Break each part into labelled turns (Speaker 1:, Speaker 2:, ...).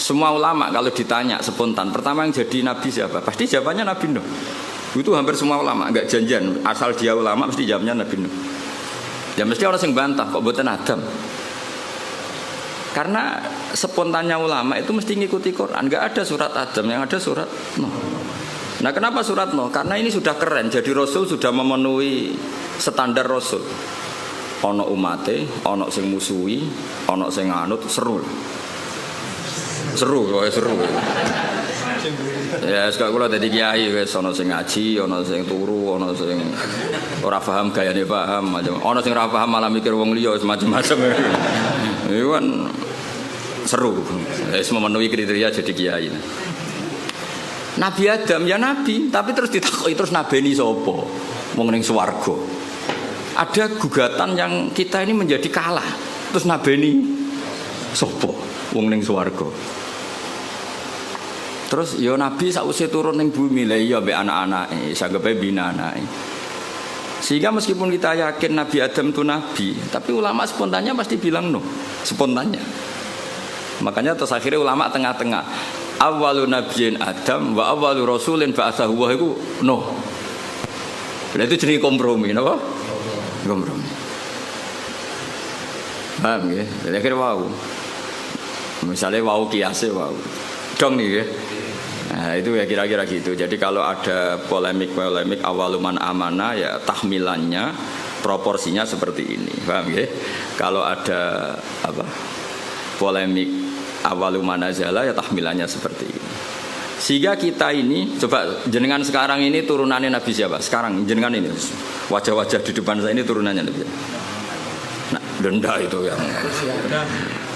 Speaker 1: Semua ulama kalau ditanya spontan, pertama yang jadi nabi siapa? Pasti jawabannya Nabi Nuh. Itu hampir semua ulama, enggak janjian. Asal dia ulama pasti jawabnya Nabi Nuh. Ya mesti orang yang bantah kok mboten Adam. Karena spontannya ulama itu mesti ngikuti Quran. Enggak ada surat Adam, yang ada surat Nuh. Nah kenapa surat Nuh? Karena ini sudah keren. Jadi Rasul sudah memenuhi standar Rasul. Ono umate, ono sing musuhi, ono sing nganut, seru. Seru. Ya sekali kula dadi kiai wis ono sing ngaji, ono sing turu, ono sing ora paham gayane paham, macam ono sing ora paham malah mikir wong liya macam-macam. Iku kan seru. Wis memenuhi kriteria jadi kiai. Nabi Adam ya nabi, tapi terus ditakoki terus nabeni sapa? Wong ning swarga. Ada gugatan yang kita ini menjadi kalah. Terus nabeni sapa? Wong ning swarga. Terus ya nabi sakwise turun ning bumi lha iya mbek anak-anake, sanggepe bina anake. Sehingga meskipun kita yakin Nabi Adam itu nabi, tapi ulama spontannya pasti bilang no, spontannya. Makanya terus akhirnya ulama tengah-tengah. Awwalu nabiyyin Adam wa awwalu rasulin ba'atsahu wa iku no. Itu jenis kompromi, napa? Kompromi. Paham ya? Jadi akhirnya wow. Misalnya wow kiasnya wow. Dong nih ya. Nah itu ya kira-kira gitu. Jadi kalau ada polemik awaluman amanah ya tahmilannya proporsinya seperti ini. Paham ya? Kalau ada polemik awaluman azala ya tahmilannya seperti ini. Sehingga kita ini coba jenengan sekarang ini turunannya Nabi siapa? Sekarang jenengan ini wajah-wajah di depan saya ini turunannya Nabi. Nah, denda itu yang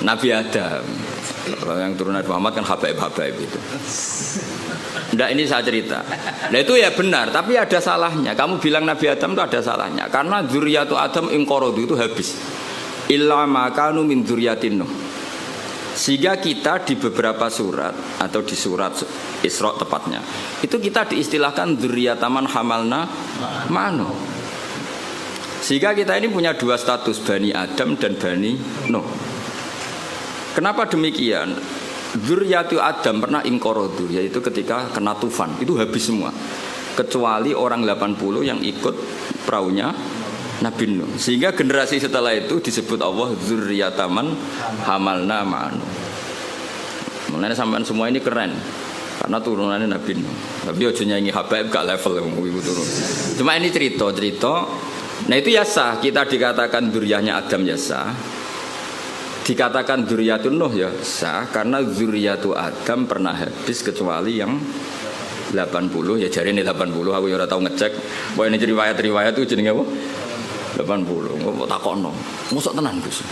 Speaker 1: Nabi Adam. Kalau yang turunan Muhammad kan habaib itu. Nggak, ini saya cerita. Nah itu ya benar, tapi ada salahnya. Kamu bilang Nabi Adam itu ada salahnya. Karena dzurriyyatu Adam inqaradu itu habis. Illa ma kanu min dzurriyyatin Nuh. Sehingga kita di beberapa surat atau di surat Isra tepatnya itu kita diistilahkan dzurriyyataman hamalna ma'anu. Sehingga kita ini punya dua status, Bani Adam dan Bani Nuh. Kenapa demikian? Dzurriyyatu Adam pernah inqaradu, yaitu ketika kena tufan itu habis semua kecuali orang 80 yang ikut perahunya Nabi Nuh. Sehingga generasi setelah itu disebut Allah dzurriyyataman hamalna ma'anu. Makanya sampean semua ini keren karena turunannya Nabi Nuh. Tapi aja nyanyi habaib gak level itu turun. Cuma ini cerita. Nah itu ya sah, kita dikatakan dzurriyyahnya Adam ya sah. Dikatakan dzurriyyatun Nuh ya sah karena dzurriyyatu Adam pernah habis kecuali yang 80 ya jari ini 80 aku ya ora tau ngecek. Bahwa ini riwayat itu jenenge apa? 80. Kok takokno. Mosok tenan Gus.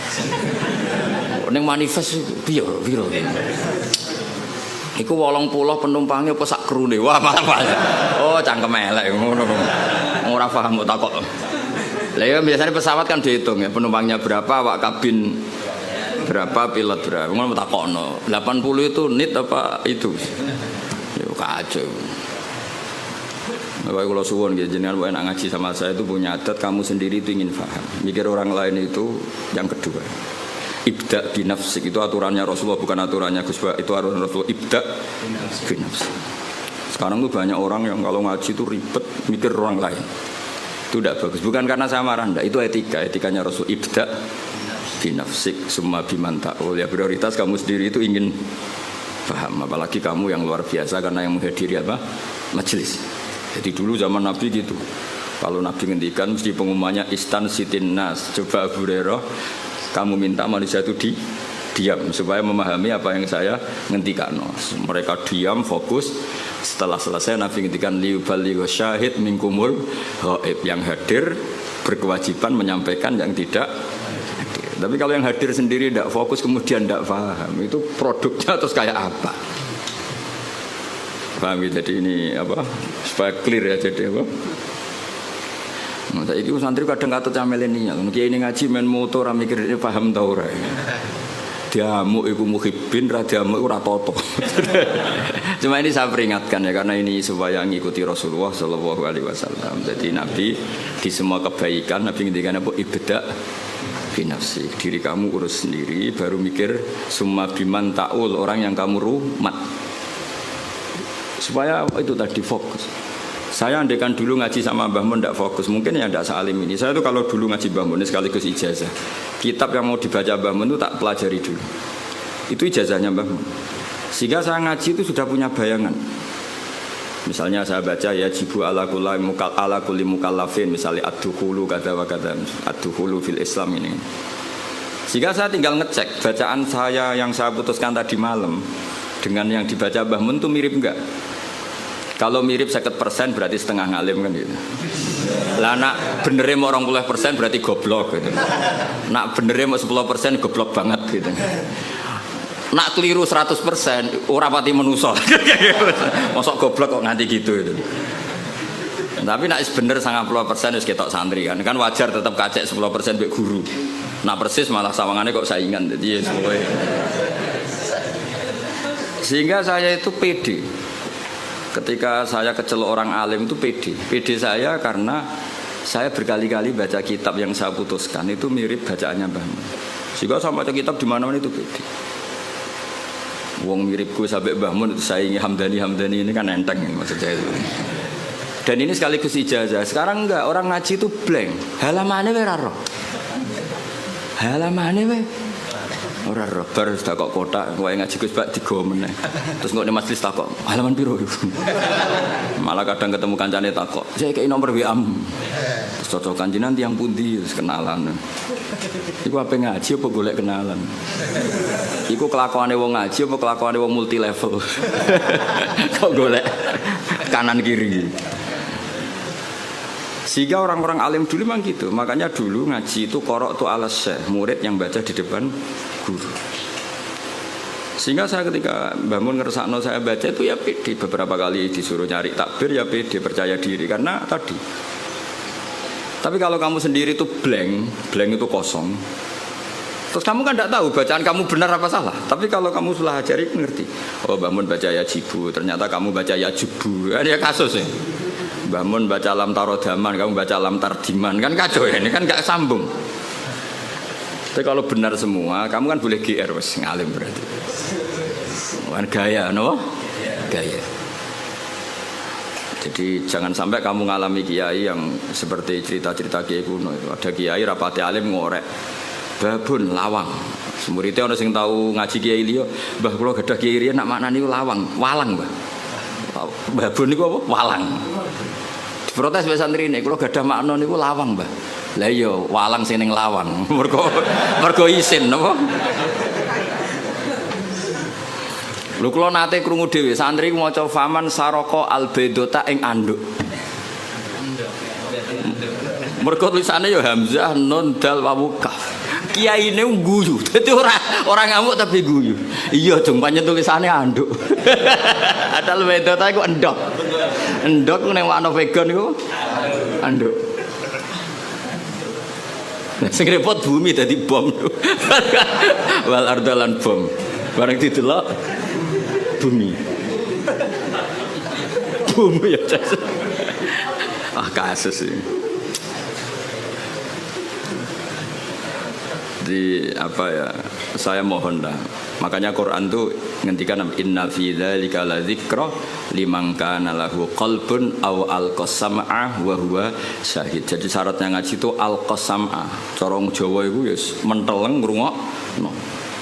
Speaker 1: Ning manifest piye piro iki? Iku 80 penumpangnya apa sak krune? Wah, malah. Oh, cangkem elek ngono. Ora paham kok takok. Lah ya biasanya pesawat kan dihitung ya, penumpangnya berapa, awak kabin berapa, pilot berapa. Ngono takokno. 80 itu nit apa itu? Yo kacau. Bapak kalau suwon gitu, jenengan bukan ngaji sama saya itu punya adat kamu sendiri itu ingin paham. Mikir orang lain itu yang kedua. Ibda binafsik itu aturannya Rasulullah bukan aturannya Gus Ba. Itu aturan Rasulullah ibda binafsik. Sekarang tuh banyak orang yang kalau ngaji itu ribet mikir orang lain. Itu tidak bagus. Bukan karena saya marah, enggak. Itu etikanya Rasul ibda binafsik summa bimantaul. Ya prioritas kamu sendiri itu ingin paham. Apalagi kamu yang luar biasa karena yang menghadiri apa? Majelis. Jadi dulu zaman Nabi gitu. Kalau Nabi ngendikan mesti pengumumannya istan sitin nas. Coba Abu Hurairah, kamu minta manusia itu diam supaya memahami apa yang saya ngendikan. Mereka diam, fokus. Setelah selesai Nabi ngendikan liubalighu syahid minkumul ghaib, yang hadir berkewajiban menyampaikan yang tidak hadir. Tapi kalau yang hadir sendiri tidak fokus kemudian tidak paham, itu produknya terus kayak apa? Paham ya? Jadi ini apa supaya clear ya, jadi apa nah, itu santri kadang kata camelenial kiai ini ngaji main motor mikir ini paham tau ora diamuk iku muhibbin ra diamuk ora toto. Cuma ini saya peringatkan ya karena ini supaya ngikuti Rasulullah SAW. Jadi Nabi di semua kebaikan Nabi ngendikan apa ibda binafsi, diri kamu urus sendiri, baru mikir summa biman ta'ul, orang yang kamu rumat. Supaya itu tadi fokus. Saya andaikan dulu ngaji sama Mbah Mun tidak fokus, mungkin ya tidak sealim ini. Saya tuh kalau dulu ngaji Mbah Mun sekaligus ijazah, kitab yang mau dibaca Mbah Mun itu tak pelajari dulu. Itu ijazahnya Mbah Mun. Sehingga saya ngaji itu sudah punya bayangan. Misalnya saya baca ya jibu ala kulli mukallafin, misalnya ad-dukhulu kata wa kata, ad-dukhulu fil Islam ini. Sehingga saya tinggal ngecek bacaan saya yang saya putuskan tadi malam dengan yang dibaca Mbah Mun itu mirip enggak? Kalau mirip 50% berarti setengah ngalim kan gitu. Lah nak benernya mau 20% berarti goblok gitu. Nak benernya mau 10% goblok banget gitu. Nak keliru 100% ora pati menuso. Mosok goblok kok nganti gitu itu. Tapi nak bener 90% wis ketok santri kan. Kan wajar tetap kacek 10% mbek guru. Nak persis malah sawangane kok saingan. Jadi ya semuanya. Sehingga saya itu pede. Ketika saya kecelok orang alim itu pede. Pede saya karena saya berkali-kali baca kitab yang saya putuskan itu mirip bacaannya Mbah Mun. Sehingga saya baca kitab di mana-mana itu pede. Wong miripku sampai Mbah Mun itu saingi Hamdani ini kan enteng maksud saya itu. Dan ini sekaligus ijazah. Sekarang enggak, orang ngaji itu blank. Halamane we ora ro. Halamane we ora ro. Bar sudah kok kotak wae ngaji Gus Bak digo meneh. Terus kok nek majelis takok, halaman piro? Malah kadang ketemu kancane takok, "Saya kei nomor WA-mu." Terus cocokan jenengan tiyang pundi terus kenalan. Iku apa ngaji apa golek kenalan? Iku kelakuane wong ngaji apa kelakuane wong multi level? Kok golek kanan kiri. Sehingga orang-orang alim dulu memang gitu. Makanya dulu ngaji itu qorok tu ala syekh, murid yang baca di depan guru. Sehingga saya ketika Mbah Mun ngersakno saya baca itu ya pede. Beberapa kali disuruh nyari takbir ya pede, percaya diri karena tadi. Tapi kalau kamu sendiri itu blank itu kosong. Terus kamu kan tidak tahu bacaan kamu benar apa salah. Tapi kalau kamu sudah ajari ngerti. Oh Mbah Mun baca ya jibu, ternyata kamu baca ya jubu. Ini ya kasus ya. Mbah Mun baca lam tarodaman, kamu baca lam tardiman. Kan kacau ya, ini kan gak sambung. Tapi kalau benar semua, kamu kan boleh GR wes ngalim berarti. Bukan gaya, no? Gaya. Jadi jangan sampai kamu ngalami kiai yang seperti cerita-cerita kiai kuno itu. Ada kiai rapati alim ngorek babun lawang. Muridnya orang sing tahu ngaji kiai liya, Mbah kula gadah kiai riyen nak maknani lawang, walang, Mbah. Babun niku apa? Walang. Diprotes wae santrine, kula gadah makna niku lawang, Mbah. Lah iya, walang sing ning lawang. Mergo isin napa? Lho kula nate krungu dhewe santri maca faman saraka albedota ing anduk. Mergo tulisane ya hamzah nun dal wawu kaf. Kiyaine guyu. Dadi ora ngamuk tapi guyu. Iya dong pancen tulisane anduk. Adal bedota iku endok. Endok ning makna vegan iku anduk. Sing repot bumi dadi bom. Wal ardalan bom. Bareng didelok bumi ya kasus ini di apa ya saya mohon dah makanya Quran tuh ngendikan inna fi dzalika ladzikra liman kana lahu qalbun aw alqasam'a wa huwa syahid. Jadi syaratnya ngaji itu alqasam'a cara Jawa iku ya menteleng ngrungokno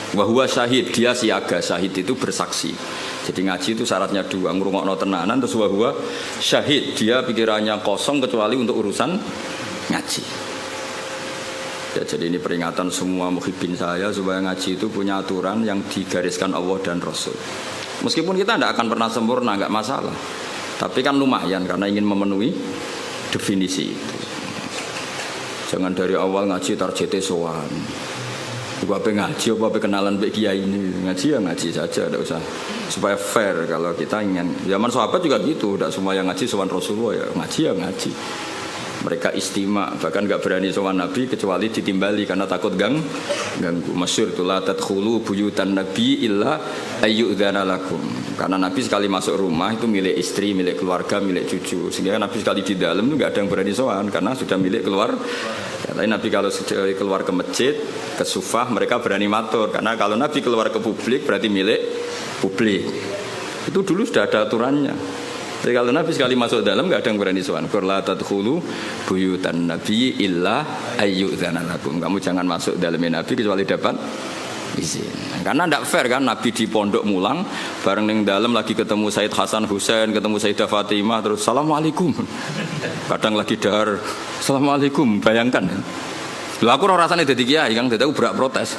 Speaker 1: wa huwa syahid, dia siaga. Syahid itu bersaksi. Jadi ngaji itu syaratnya dua, ngrungokno tenanan, terus wa huwa syahid, dia pikirannya kosong kecuali untuk urusan ngaji. Ya, jadi ini peringatan semua muhibbin saya supaya ngaji itu punya aturan yang digariskan Allah dan Rasul. Meskipun kita tidak akan pernah sempurna, nggak masalah. Tapi kan lumayan karena ingin memenuhi definisi itu. Jangan dari awal ngaji targetnya sowan. Apa ngaji, apa kenalan Mbak Kiai ini. Ngaji ya ngaji saja, tidak usah. Supaya fair kalau kita ingin. Zaman sahabat juga gitu, tidak semua yang ngaji sowan Rasulullah ya ngaji ya ngaji. Mereka istima, bahkan nggak berani sowan Nabi kecuali ditimbali karena takut ganggu. Masyhur itu la tadkhulu buyutan nabi illa ayyudzana lakum. Karena Nabi sekali masuk rumah itu milik istri, milik keluarga, milik cucu. Sehingga Nabi sekali di dalam itu nggak ada yang berani sowan karena sudah milik keluar. Tapi Nabi kalau keluar ke masjid, ke sufah mereka berani matur karena kalau Nabi keluar ke publik berarti milik publik. Itu dulu sudah ada aturannya. Jadi kalau Nabi sekali masuk dalam nggak ada yang berani sowan. La tadkhulu buyutan nabi illa ayyudzana lakum. Kamu jangan masuk dalam Nabi kecuali dapat izin. Karena tidak fair kan Nabi di pondok mulang bareng ning dalam lagi ketemu Said Hasan Husain, ketemu Sayyidah Fatimah terus assalamualaikum. Kadang lagi dahar assalamualaikum, bayangkan. Lha aku ora rasane dadi kiai Kang, dadi aku berak protes.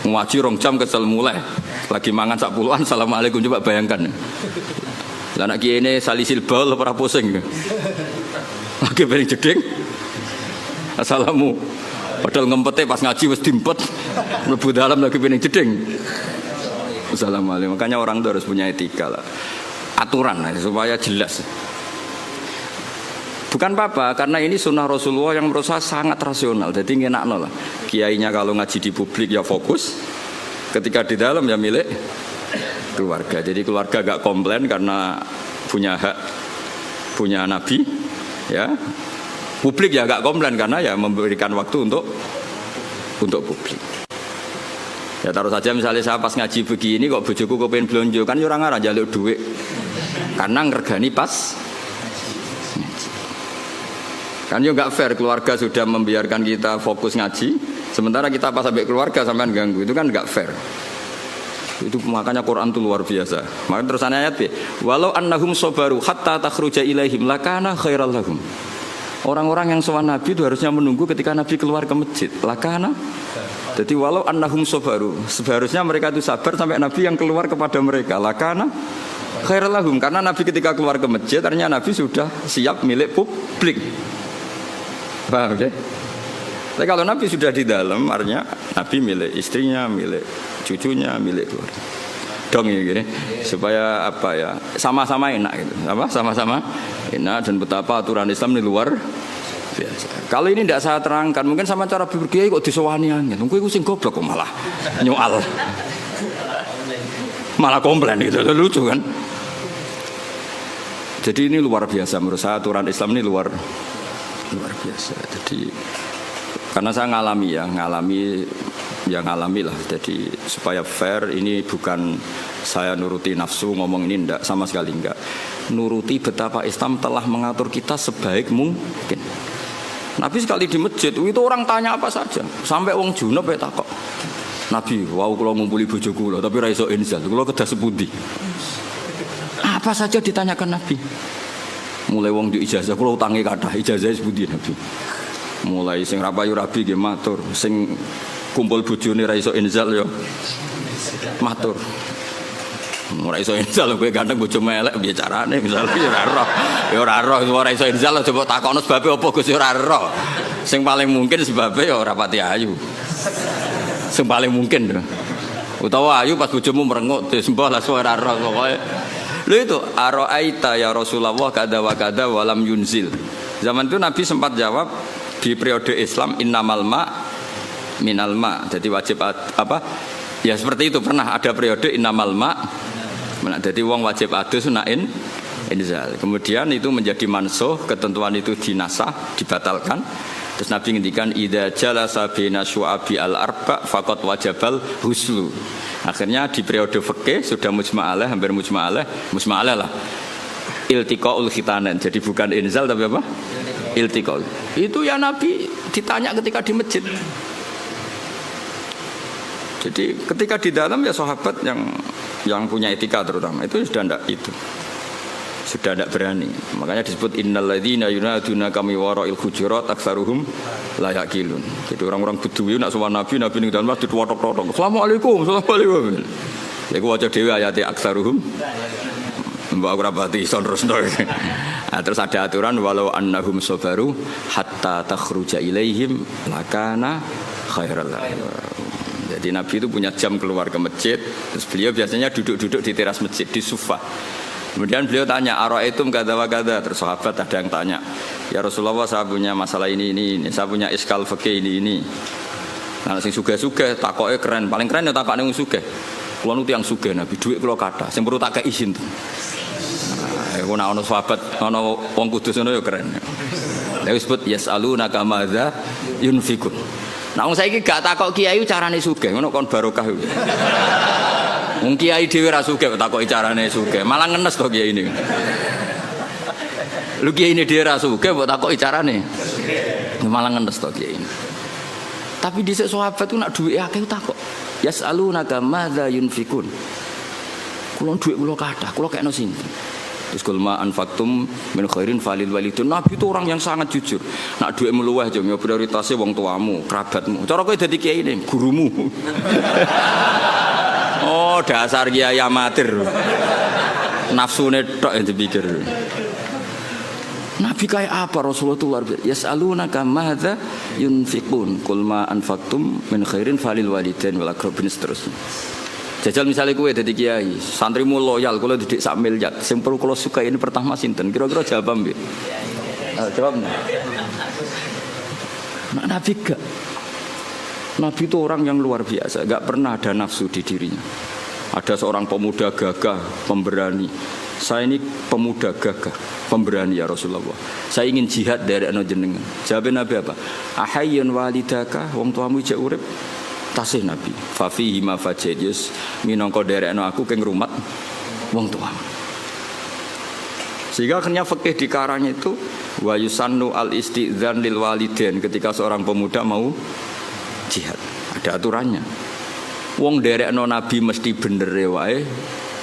Speaker 1: Ngaji 2 jam kesel mulai. Lagi mangan sak puluhan assalamualaikum, coba bayangkan. Lah anak kiai ini salisil bal ora pusing. Lagi bering jeding. Assalamu. Padahal ngempete pas ngaji wis dimpet. Mlebu dalam lagi bering jeding. Assalamualaikum. Makanya orang itu harus punya etika lah. Aturan lah, supaya jelas. Bukan apa-apa, karena ini sunnah Rasulullah yang menurut saya sangat rasional. Jadi ngenakno lah. Kiainya kalau ngaji di publik ya fokus. Ketika di dalam ya milik keluarga. Jadi keluarga gak komplain karena punya hak, punya Nabi, ya. Publik ya gak komplain karena ya memberikan waktu untuk publik. Ya taruh saja misalnya saya pas ngaji begini kok bojoku kepengen blonjo kan ya ora ngarah njaluk duit. Karena ngergani pas ngaji. Kan yo gak fair keluarga sudah membiarkan kita fokus ngaji, sementara kita pas sampai keluarga sampean ganggu. Itu kan gak fair. Itu makanya Quran itu luar biasa. Maka terus ayat B, walau annahum sabaru hatta takhruja ilaihim lakana khairal lahum. Orang-orang yang sowan Nabi itu harusnya menunggu ketika Nabi keluar ke masjid. Lakana. Jadi walau annahum sabaru, seharusnya mereka itu sabar sampai Nabi yang keluar kepada mereka. Lakana khairal lahum, karena Nabi ketika keluar ke masjid ternyata Nabi sudah siap milik publik. Paham ya? Tapi kalau Nabi sudah di dalam, artinya Nabi milik istrinya, milik cucunya, milik keluarga. Dong ya gini, supaya apa ya, sama-sama enak gitu. Apa? Sama-sama enak dan betapa aturan Islam ini luar biasa. Kalau ini tidak saya terangkan, mungkin sama cara berkiai kok disowani angin. Mungkin aku sing goblok kok malah nyoal. Malah komplain gitu, lucu kan? Jadi ini luar biasa menurut saya, aturan Islam ini luar biasa. Jadi karena saya ngalami lah. Jadi supaya fair, ini bukan saya nuruti nafsu ngomong ini, enggak, sama sekali enggak. Nuruti betapa Islam telah mengatur kita sebaik mungkin. Nabi sekali di masjid itu orang tanya apa saja, sampai wong junub ya takok. Nabi, wow kalau ngumpuli bojo kula tapi ra iso inzal, kula kedah sepundi. Apa saja ditanyakan Nabi. Mulai wong di ijazah kula utange kathah, ijazah sepundi Nabi. Mulai sing ra payu rabi nggih matur, sing kumpul bojone ra iso inzal ya matur. Ora iso inzal kowe ganteng bojomu elek piye carane misale ya ora roh ora iso inzal coba takokno sebabe apa Gus ya ora roh. Sing paling mungkin sebabe ya ora pati ayu. Sing paling mungkin lho. Utawa ayu pas bojomu merengut disembah lah ora roh pokoke. Lho itu araita ya Rasulullah kada wa kada walam yunzil. Zaman itu Nabi sempat jawab di periode Islam innamal ma minal ma. Jadi wajib apa? Ya seperti itu, pernah ada periode innamal ma. Jadi wong wajib adus nain inzal. Kemudian itu menjadi mansuh, ketentuan itu dinasah, dibatalkan. Terus Nabi ngendikan idza jalasa baina syu'abi al-arba faqad wajabal huslu. Akhirnya di periode fikih sudah mujma'alah, hampir mujma'alah lah. Iltiqaul khitanan. Jadi bukan inzal tapi apa? Iltiqaul. Itu ya Nabi ditanya ketika di masjid. Jadi ketika di dalam ya sahabat yang punya etika terutama itu sudah tidak berani. Makanya disebut innalladzina yunaduna kami wara'il hujurat aktsaruhum la yaqilun. Jadi orang-orang Bedui nak sowan Nabi ning dalam masjid wotok-wotok. Assalamualaikum. Ya ku waca dhewe ayate aktsaruhum. Mbak ora pati ison terus. Nah, terus ada aturan walau annahum sabaru hatta takhruja ilaihim lakana khairal lahum. Jadi Nabi itu punya jam keluar ke masjid. Terus beliau biasanya duduk-duduk di teras masjid, di sufah. Kemudian beliau tanya, "Ara'aitum kadza wa kadza?" Terus sahabat ada yang tanya, "Ya Rasulullah, saya punya masalah ini. Saya punya iskal fikih ini." Nah, sing sugih-sugih takoke keren, paling keren ya takokne wong sugih. Kulo nu tiyang sugih Nabi, dhuwit kulo kathah, sing perlu tak kei izin. Nah, iku nek ana sahabat, ana wong kudus ngono ya keren. Lha disebut yasalunaka madza yunfikun. Nah, wong saiki gak takok kiai carane sugih, ngono kon barokah. Wong kiai dhewe ra sugih takoki carane sugih, malah ngenes to kiai ini. Lu kiai ini dhewe ra sugih mbok takoki carane. Malah ngenes to kiai ini. Tapi dhisik sahabat ku nak dhuwit akeh takok. Yasalunaka madza yunfikun. Kulo dhuwit kulo kathah, kulo kekno sinten. Terus kulma anfaqtum min khairin falil walidun. Nabi itu orang yang sangat jujur. Nak dhuwit meluweh yo prioritasnya wong tuamu, kerabatmu. Cara kowe dadi kiai ini, gurumu. Oh, dasar kiai amatir. Nafsune tok yang dipikir. Nabi kayak apa Rasulullah? Yasalunaka madza yunfiqun. Qul ma anfaqtum min khairin falil walidain wal aqrabin seterusnya. Jajal misalnya kowe dadi kiai, santrimu loyal kula didik sak miliar. Sing perlu kula suka ini pertama sinten? Kira-kira jawab nggih. Jawab. Nabi gak. Nabi itu orang yang luar biasa, gak pernah ada nafsu di dirinya. Ada seorang pemuda gagah, pemberani. Saya ini pemuda gagah, pemberani ya Rasulullah. Saya ingin jihad dari anu jenengan. Jawab Nabi apa? Ahayyun walidaka, wong tuamu ijek urip. Tasih Nabi. Fa fihi ma fajidus, minangka dari anu aku keng rumat wong tuamu. Sehingga akhirnya fikih dikarang itu wa yusannu al istidzan lil walidain ketika seorang pemuda mau jihad, ada aturannya. Wong derekno Nabi mesti bener wae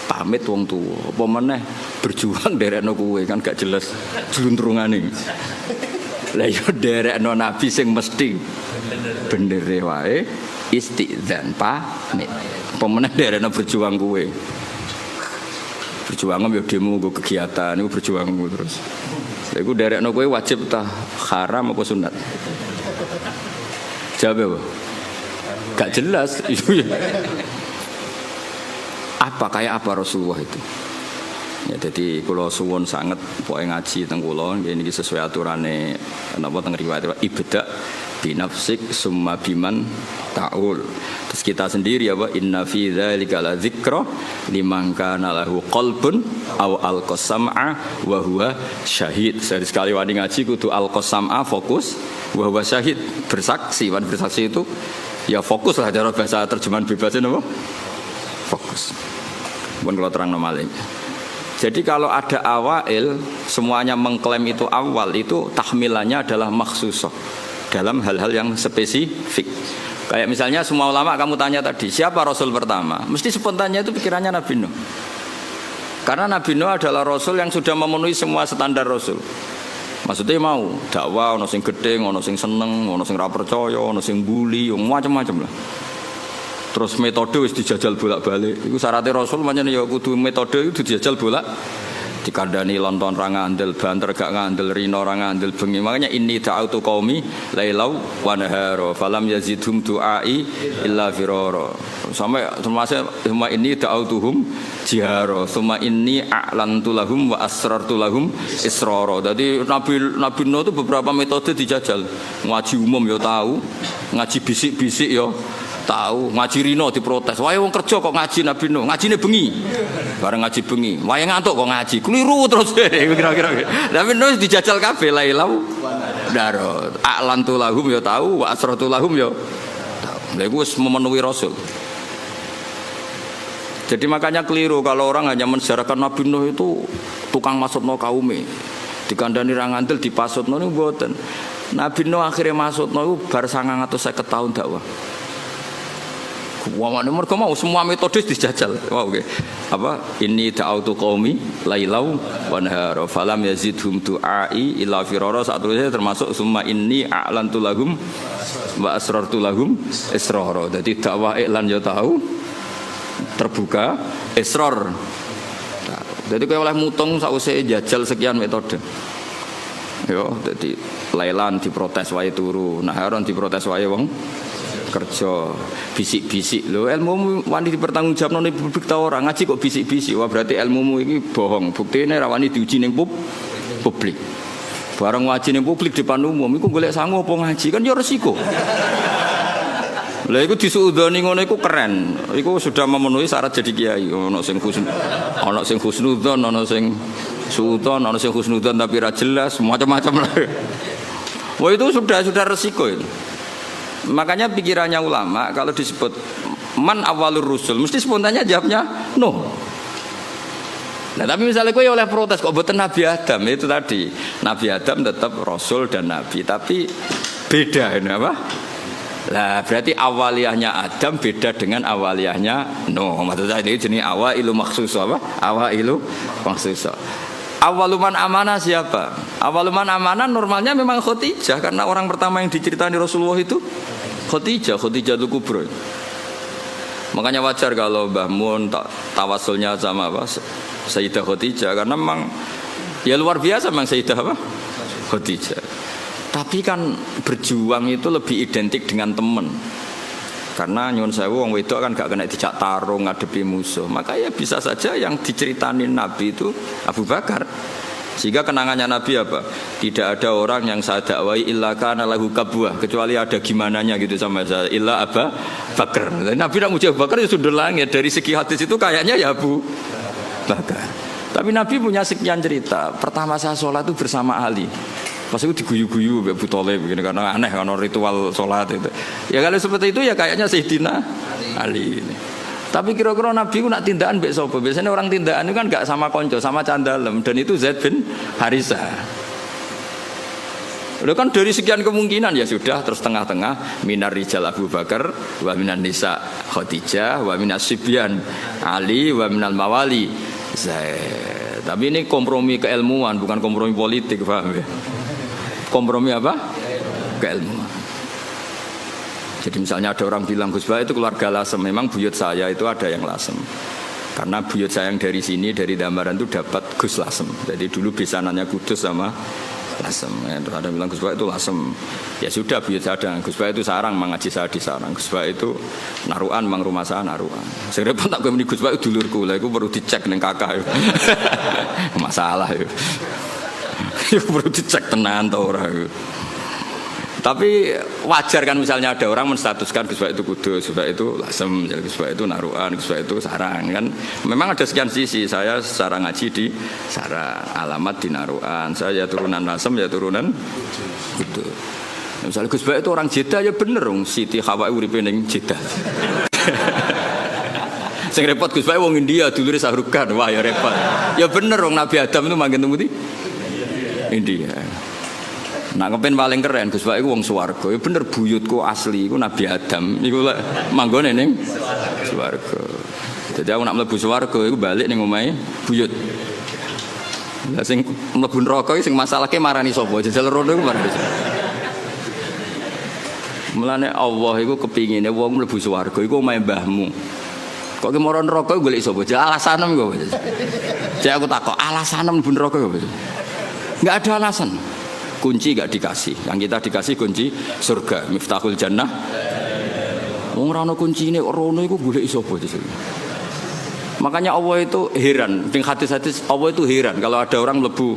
Speaker 1: pamit wong tuwa. Apa meneh berjuang derekno kowe kan gak jelas jluntrungane. Lah yo derekno Nabi sing mesti bener wae istidzan pamit. Apa meneh derekno berjuang kowe. Berjuang yo demo nggo kegiatan iku berjuangmu terus. Lha iku derekno kowe wajib ta haram apa sunat? Jawab apa? Gak jelas. Apa kayak apa Rasulullah itu? Ya jadi kalau suwon sangat pokoke ngaji teng kula nggih sesuai aturane napa teng riwayat ibda binafsik summa biman taul. Terus kita sendiri apa inna fi dzalika la dzikra liman kana lahu qalbun aw alqasam'a wa huwa syahid. Sekali wani ngaji kudu alqasam'a fokus wa huwa syahid bersaksi. Wan bersaksi itu ya fokus lah cara bahasa terjemahan bebasnya apa? Fokus. Pun kalau terang normalnya. Jadi kalau ada awail semuanya mengklaim itu awal itu tahmilannya adalah makhsusah dalam hal-hal yang spesifik. Kayak misalnya semua ulama kamu tanya tadi siapa Rasul pertama, mesti spontannya itu pikirannya Nabi Nuh. Karena Nabi Nuh adalah Rasul yang sudah memenuhi semua standar Rasul. Maksudnya mau dakwah, ono sing gedhe, ono sing seneng, ono sing ra percaya, ono sing bully, macam-macam lah. Terus metode wis dijajal bolak-balik. Iku syaratnya Rasul pancen ya kudu metode itu dijajal bolak. Dikandani lonton ra ngandel, banter gak ngandel, rino ra ngandel bengi. Makanya inni ta'autu qaumi lailau wa nahara falam yazidhum du'ai illa firara. Sampai termasuk summa inni ta'autuhum jihara, summa inni a'lantu lahum wa asrartu lahum israra. Jadi Nabi Nuh itu beberapa metode dijajal. Ngaji umum ya tahu, ngaji bisik-bisik ya tahu, ngaji rino diprotes. Wae wong kerja kok ngaji Nabi Nuh, ngajine bengi. Bareng ngaji bengi, wae ngantuk kok ngaji. Keliru terus kira-kira. Nabi Nuh dijajal kabeh lailau daro. A'lantu lahum ya tahu, wa asratu lahum ya tahu. Lha iku wis memenuhi Rasul. Jadi makanya keliru kalau orang hanya mensejarahkan Nabi Nuh itu tukang masukno kaume. Dikandani ra ngandel dipasutno niku mboten. Nabi Nuh akhirnya masukno iku bar 950 tahun dakwah. Wah, mereka mau semua metode dijajal. Wow, okay. Apa? Ini da'autu qaumi lailau wa nahara falam yazidhum du'ai illa firara. Saat itu termasuk summa inni a'lantu lahum wa asrartu lahum israra. Jadi dakwah iklan ya tahu terbuka israr. Jadi kowe oleh mutung sakwise jajal sekian metode. Yo, jadi lailan diprotes wae turu, naharon diprotes wae wong kerja bisik-bisik lho ilmumu wani dipertanggungjawabno ning publik ta ora ngaji kok bisik-bisik wah berarti ilmumu iki bohong buktine ra wani diuji ning publik bareng ngaji ning publik depan umum iku golek sangu apa ngaji kan ya resiko lha iku disuudoni ngono iku keren iku sudah memenuhi syarat jadi kiai ono sing husnudzon ono sing suudzon ono sing husnudzon tapi ra jelas macam-macam lah wah itu sudah resiko itu. Makanya pikirannya ulama kalau disebut man awalur rusul mesti spontannya jawabnya no. Nah tapi misalnya gue oleh protes kok buatan Nabi Adam itu tadi Nabi Adam tetap rasul dan nabi tapi beda ini apa? Lah berarti awaliyahnya Adam beda dengan awaliyahnya no. Maksudnya ini jenis awailu maksus apa? Awailu maksus. Awaluman amanah siapa? Awaluman amanah normalnya memang Khadijah karena orang pertama yang diceritain Rasulullah itu Khadijah Kubra. Makanya wajar kalau Mbah Mun tawasulnya sama apa? Sayyidah Khadijah karena memang ya luar biasa memang Sayyidah apa? Khadijah. Tapi kan berjuang itu lebih identik dengan teman. Karena nyuwun sewu wong wedok kan gak kena dijak tarung ngadepi musuh. Maka ya bisa saja yang diceritain Nabi itu Abu Bakar. Sehingga kenangannya Nabi apa? Tidak ada orang yang saya dakwai illa kana lahu kabwah kecuali ada gimananya gitu sama saya illa Abu Bakar. Nabi nak muji Abu Bakar ya sudah langit dari segi hadis itu kayaknya ya Abu Bakar. Tapi Nabi punya sekian cerita. Pertama saya sholat itu bersama Ali. Pas itu diguyu-guyu Abu Thalib begini karena aneh karena ritual sholat itu. Ya kalau seperti itu ya kayaknya Sayyidina Ali ini. Tapi kira-kira Nabi itu nak tindakan mbek sapa? Biasanya orang tindakan itu kan enggak sama konco, sama candalem dan itu Zaid bin Harisah. Udah kan dari sekian kemungkinan ya sudah terus tengah-tengah minar rijal Abu Bakar wa minan nisa Khadijah wa minas sibyan Ali wa minal mawali Zaid. Tapi ini kompromi keilmuan bukan kompromi politik, paham ya? Kompromi apa? Keilmuan. Jadi misalnya ada orang bilang Gus Bah itu keluarga Lasem. Memang buyut saya itu ada yang Lasem. Karena buyut saya yang dari sini dari Dambaran itu dapat Gus Lasem. Jadi dulu besanannya Kudus sama Lasem. Terus ada bilang Gus Bah itu Lasem. Ya sudah buyut saya ada. Gus Bah itu Sarang, mengaji saya di Sarang. Gus Bah itu Naruan, mang rumah saya Naruan. Saya repot tak gue meni Gus Bah itu dulurku. Lah itu perlu dicek neng kakak. Masalah itu. Perlu dicek tenan atau orang. Tapi wajar kan misalnya ada orang menstatuskan Gus Bah itu Kudus, Gus Bah itu Lasem, Gus Bah itu Naruan, Gus Bah itu Sarang kan. Memang ada sekian sisi. Saya secara ngaji di Sarang, alamat di Naruan. Saya ya turunan Lasem, ya turunan Kudus. Misalnya Gus Bah itu orang Jeddah ya bener dong. Siti Hawa uripe ning Jeddah. Sing repot Gus Bah wong India dulure Sahrukan. Wah ya repot. Ya bener dong Nabi Adam itu manggen temu India. Nak kepen paling keren Gus Bah iku wong swarga. Ya bener buyutku asli iku Nabi Adam. Iku lek manggone ning swarga. Jadi aku nak mlebu swarga iku balik ning omahe buyut. Lah sing mlebu neraka iki sing masalahke marani sapa? Jajal rono iku marani sapa? Mulane Allah iku kepingine wong mlebu swarga iku omahe mbahmu. Kok ki mara neraka golek sapa? Alasanem kok. Jadi aku takok alasanem mlebu neraka kok. Enggak ada alasan. Kunci enggak dikasih. Yang kita dikasih kunci surga, miftahul jannah. Wong ora ono kuncine kok rono iku golek sapa di sini. Makanya Allah itu heran, ping hadis-hadis Allah itu heran kalau ada orang mlebu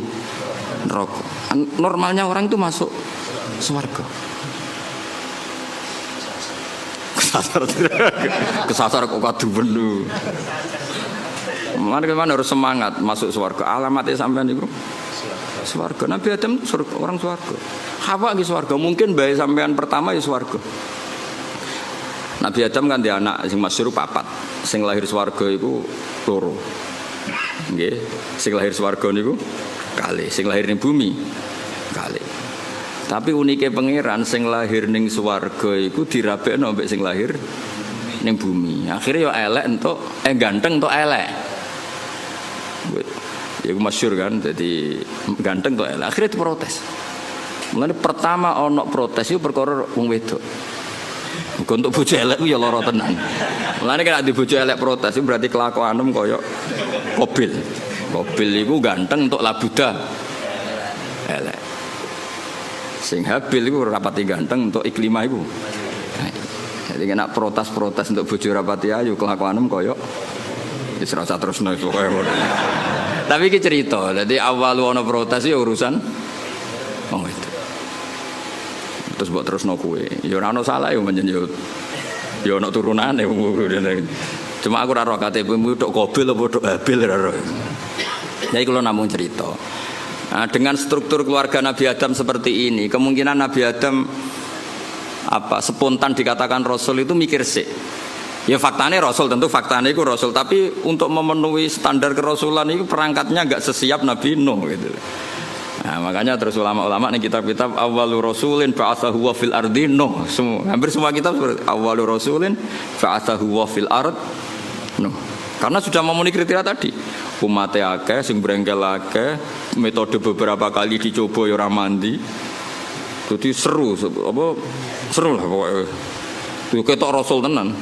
Speaker 1: neraka. Normalnya orang itu masuk surga. Kesasar kok kadu benu. Mana harus semangat masuk surga. Alamatnya sampean niku surga. Nabi Adam surga, orang surga. Hawa di surga. Mungkin bayi sampean pertama ya surga. Nabi Adam kan dia anak sing masyhur papat. Sing lahir surga iku loro. Nggih, sing lahir surga niku kali, sing lahir ning bumi kali. Tapi unike pangeran sing lahir ning swarga iku dirabekno mbek sing lahir ning bumi. Akhire yo elek entuk ganteng entuk elek. Ya iku masyhur kan, jadi ganteng entuk elek. Akhire diprotes. Mulane pertama ana protes iku perkara wong wedok. Muga entuk bojo elek ku ya lara tenan. Mulane nek di bojo elek protes iku berarti kelakuanem kaya Qabil. Qabil iku ganteng entuk labuda elek. Sing Habil iku rapati ganteng untuk Iklimah iku. Jadi kena protes-protes untuk bojo rapati ayu kelakuanem koyo wis ora usah terusno pokoke ngono. Tapi iki cerita, dadi awal ana protes ya urusan itu. Terus mbok terusno kowe. Ya ora ono salah ya menjen yo. Ya ono turunane. Cuma aku ora ro KTP-mu tok Qabil apa tok Habil ora ro. Jadi kalau namung cerita. Nah, dengan struktur keluarga Nabi Adam seperti ini, kemungkinan Nabi Adam spontan dikatakan Rasul itu mikir sih. Ya faktanya Rasul, tentu faktanya itu Rasul, tapi untuk memenuhi standar kerasulan itu perangkatnya nggak sesiap Nabi Nuh gitu. Nah, makanya terus ulama-ulama nih kitab-kitab awwalu rasulin ba'atsahu wa fil ardi Nuh. Hampir semua kitab seperti awwalu rasulin ba'atsahu wa fil ard Nuh. Karena sudah memenuhi kriteria tadi. Umatnya akeh, sing brengkel akeh, metode beberapa kali dicoba ya ora mandi. Jadi seru lah pokoknya. Itu ketok Rasul tenan.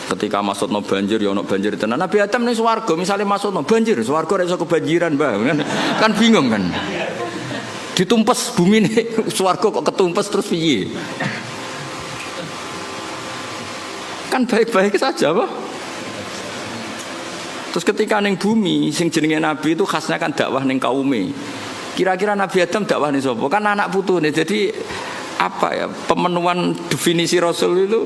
Speaker 1: Ketika masukno banjir ya ono banjir tenan. Nabi Adam ning swarga misale masukno banjir, swarga ora iso kebanjiran, Mbah. Kan bingung kan. Ditumpes bumi ini swarga kok ketumpes terus piye? Kan baik-baik saja, Pak. Terus ketika ning bumi sing jenenge nabi itu khasnya kan dakwah ning kaume. Kira-kira Nabi Adam dakwah ning sapa? Kan anak putune. Jadi pemenuhan definisi Rasul itu,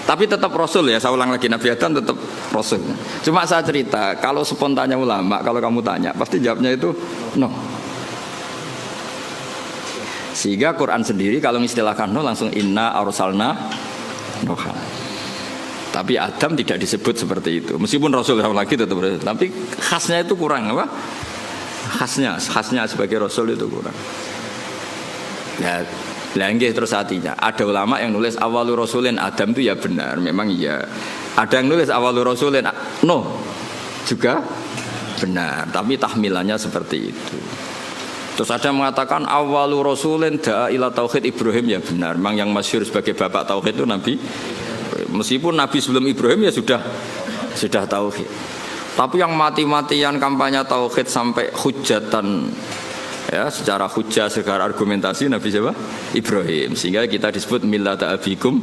Speaker 1: tapi tetap Rasul ya. Saya ulang lagi, Nabi Adam tetap Rasul. Cuma saya cerita, kalau spontannya ulama, kalau kamu tanya, pasti jawabnya itu no. Sehingga Quran sendiri kalau istilahkan no langsung inna arsalna Nuha. Tapi Adam tidak disebut seperti itu. Meskipun Rasul lagi tetap Rasul, tapi khasnya itu kurang apa? Khasnya sebagai Rasul itu kurang. Ya, langgih terus artinya. Ada ulama yang nulis awalu rasulin Adam itu ya benar, memang iya. Ada yang nulis awalu rasulin no juga benar, tapi tahmilannya seperti itu. Terus ada yang mengatakan awalu rasulin da'a ila tauhid Ibrahim ya benar. Memang yang masyhur sebagai bapak tauhid itu Nabi. Meskipun Nabi sebelum Ibrahim ya sudah tauhid. Tapi yang mati-matian kampanye tauhid sampai hujatan ya secara hujah secara argumentasi Nabi siapa? Ibrahim. Sehingga kita disebut millata abikum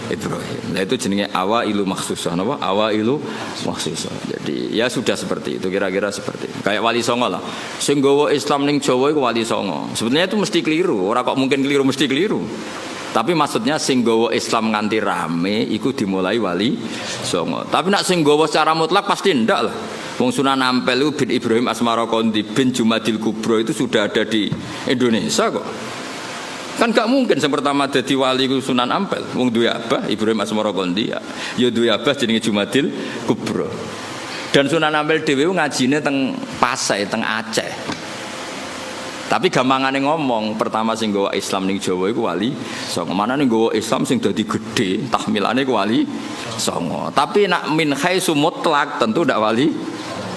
Speaker 1: Ibrahim. Nah itu jenenge awailu makhsusah, napa? Awailu makhsusah. Jadi ya sudah seperti itu, kira-kira seperti itu. Kayak Wali Songo lah. Sing nggawa Islam ning Jawa iku Wali Songo. Sebetulnya itu mesti keliru, ora kok mungkin keliru mesti keliru. Tapi maksudnya sing nggawa Islam nganti rame iku dimulai Wali Songo. Tapi nak sing nggawa secara mutlak pasti ndak lah. Wong Sunan Ampel itu bin Ibrahim Asmarokondi bin Jumadil Kubro itu sudah ada di Indonesia kok. Kan gak mungkin yang pertama jadi wali Sunan Ampel. Wong duwe abah Ibrahim Asmarokondi ya duwe abah jenenge Jumadil Kubro. Dan Sunan Ampel dhewe ngajine teng Pasai, teng Aceh. Tapi gampangane ngomong, pertama sing nggawa Islam ning Jawa iku Wali Songo. Manane nggawa Islam sing dadi gedhe, tahmilane iku Wali Songo. Tapi nak min khaisu mutlak tentu ndak Wali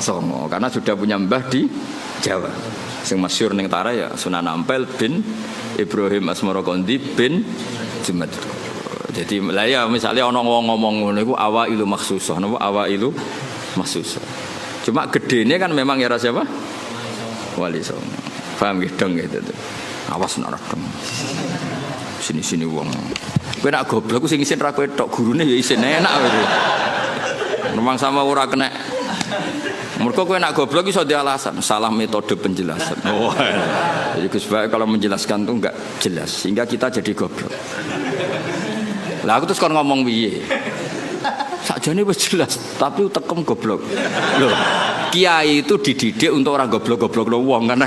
Speaker 1: Songo karena sudah punya mbah di Jawa. Sing masyhur ning Tara ya Sunan Ampel bin Ibrahim Asmarokondi bin Jumat. Jadi lah ya misalnya ana wong ngomong ngono iku awailu makhsusah, napa awailu makhsusah. Cuma gedene kan memang ya siapa? Wali Songo. Paham gitu dong gitu tuh. Awas nak dong. Sini wong. Kowe nak goblok ku sing isin ra kowe tok, gurune ya isin enak gitu. Memang sama ora kena. Mergo kowe nak goblok iso di alasan, salah metode penjelasan. Oh. Jadi Gus Bae kalau menjelaskan tuh enggak jelas sehingga kita jadi goblok. Lah aku terus kon ngomong piye? Sakjane wis jelas, tapi utekem goblok. Loh, kiai itu dididik untuk orang goblok-goblok lo wong kan.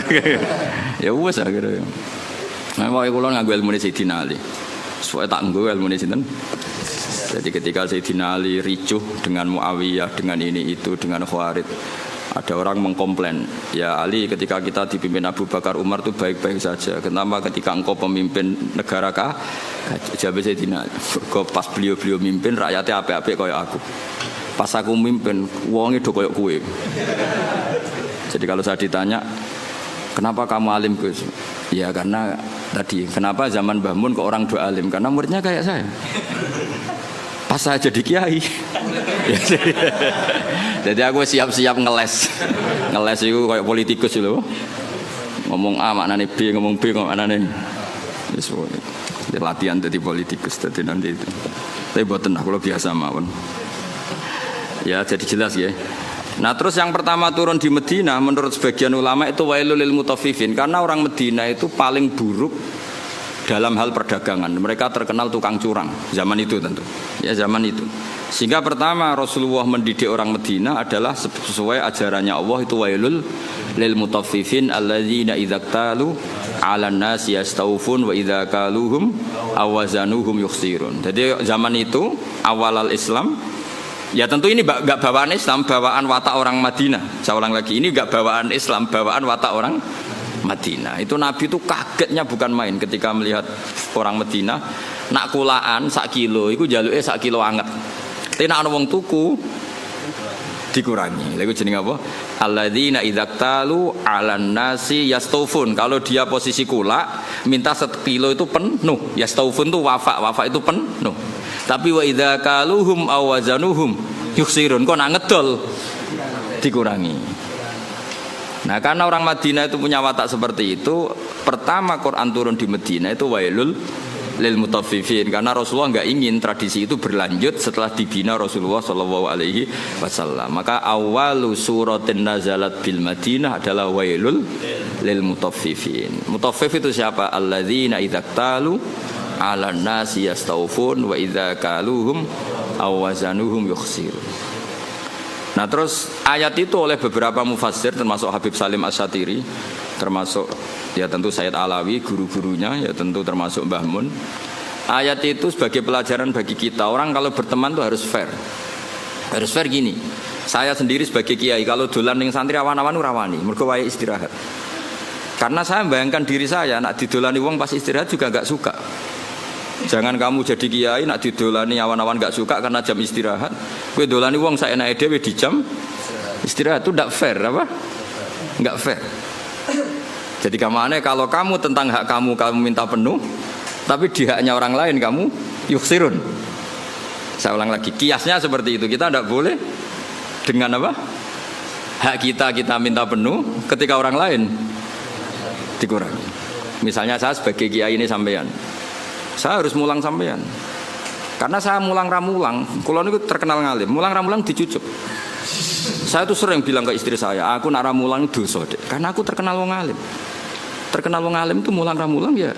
Speaker 1: Ya wis akhirnya. Nah, wae kula nganggo ilmu Sayyidina Ali. Supaya tak nggo ilmu sinten. Jadi ketika Sayyidina Ali ricuh dengan Muawiyah, dengan ini itu, dengan Khawarij, ada orang mengkomplain, ya Ali ketika kita dipimpin Abu Bakar Umar itu baik-baik saja. Kenapa ketika engkau pemimpin negara kah? Jawab Sayyidina Ali, pas beliau mimpin rakyatnya apik-apik kayak aku. Pas aku mimpin, wonge do kayak kue. Jadi kalau saya ditanya, kenapa kamu alim Gus? Ya karena tadi, kenapa zaman Mbah Mun kok orang do alim? Karena muridnya kayak saya. Pas saya jadi kiai. Jadi aku siap-siap ngeles itu kayak politikus loh. Ngomong A maknane B, ngomong B maknane. latihan jadi politikus jadi nanti itu. Tapi boten aku biasa mawon. Ya jadi jelas ya. Nah terus yang pertama turun di Medina menurut sebagian ulama itu wailul lil mutaffifin karena orang Medina itu paling buruk dalam hal perdagangan. Mereka terkenal tukang curang zaman itu tentu. Ya zaman itu. Sehingga pertama Rasulullah mendidik orang Medina adalah sesuai ajarannya Allah itu wailul lil mutaffifin alladzina idza talu 'alan nasi yastawfun wa idza kaluhum awazanuhum yukhsirun. Jadi zaman itu awal al-Islam ya tentu ini enggak bawaan Islam, bawaan watak orang Madinah. Saya ulang lagi, ini enggak bawaan Islam, bawaan watak orang Madinah. Itu Nabi itu kagetnya bukan main ketika melihat orang Madinah nak kulaan sak kilo iku jaluke sak kilo anget. Tapi nak ana wong tuku dikurangi. Lha iku jenenge apa? Alladzina idzaktalu 'alan nasi yastaufun. Kalau dia posisi kula minta 1 kilo itu penuh. Yastaufun itu wafa itu penuh. Tapi wa idza kaluhum aw wazanuhum yuksirun kok nak ngedol dikurangi. Nah, karena orang Madinah itu punya watak seperti itu, pertama Quran turun di Madinah itu wailul lil mutaffifin karena Rasulullah enggak ingin tradisi itu berlanjut setelah dibina Rasulullah sallallahu alaihi wasallam. Maka awalu suratin nazalat bil Madinah adalah wailul lil mutaffifin. Mutaffif itu siapa? Alladzina idzaktalu 'alan nasi yastawfun wa idza kaluhum aw wazanuhum yukhsirun. Nah terus ayat itu oleh beberapa mufassir termasuk Habib Salim Asy-Syatiri, termasuk ya tentu Sayyid Alawi guru-gurunya, ya tentu termasuk Mbah Mun. Ayat itu sebagai pelajaran bagi kita, orang kalau berteman tuh harus fair. Harus fair gini. Saya sendiri sebagai kiai kalau dolan ning santri awan-awan rawani, mergo wae istirahat. Karena saya membayangkan diri saya nak didolani wong pas istirahat juga enggak suka. Jangan kamu jadi kiai nak didolani awan-awan enggak suka karena jam istirahat. Kowe dolani wong saenake dhewe di jam istirahat itu enggak fair apa? Enggak fair. Jadi kamane kalau kamu tentang hak kamu minta penuh, tapi di haknya orang lain kamu yuksirun. Saya ulang lagi, kiasnya seperti itu. Kita tidak boleh dengan apa? Hak kita minta penuh, ketika orang lain dikurangi. Misalnya saya sebagai kiai ini sampean, saya harus mulang sampean. Karena saya mulang ramulang, kalau itu terkenal ngalim, mulang ramulang dicucuk. Saya tuh sering bilang ke istri saya, aku nak ramulang dosa deh, karena aku terkenal wong alim. Terkenal wong alim itu mulang ramulang ya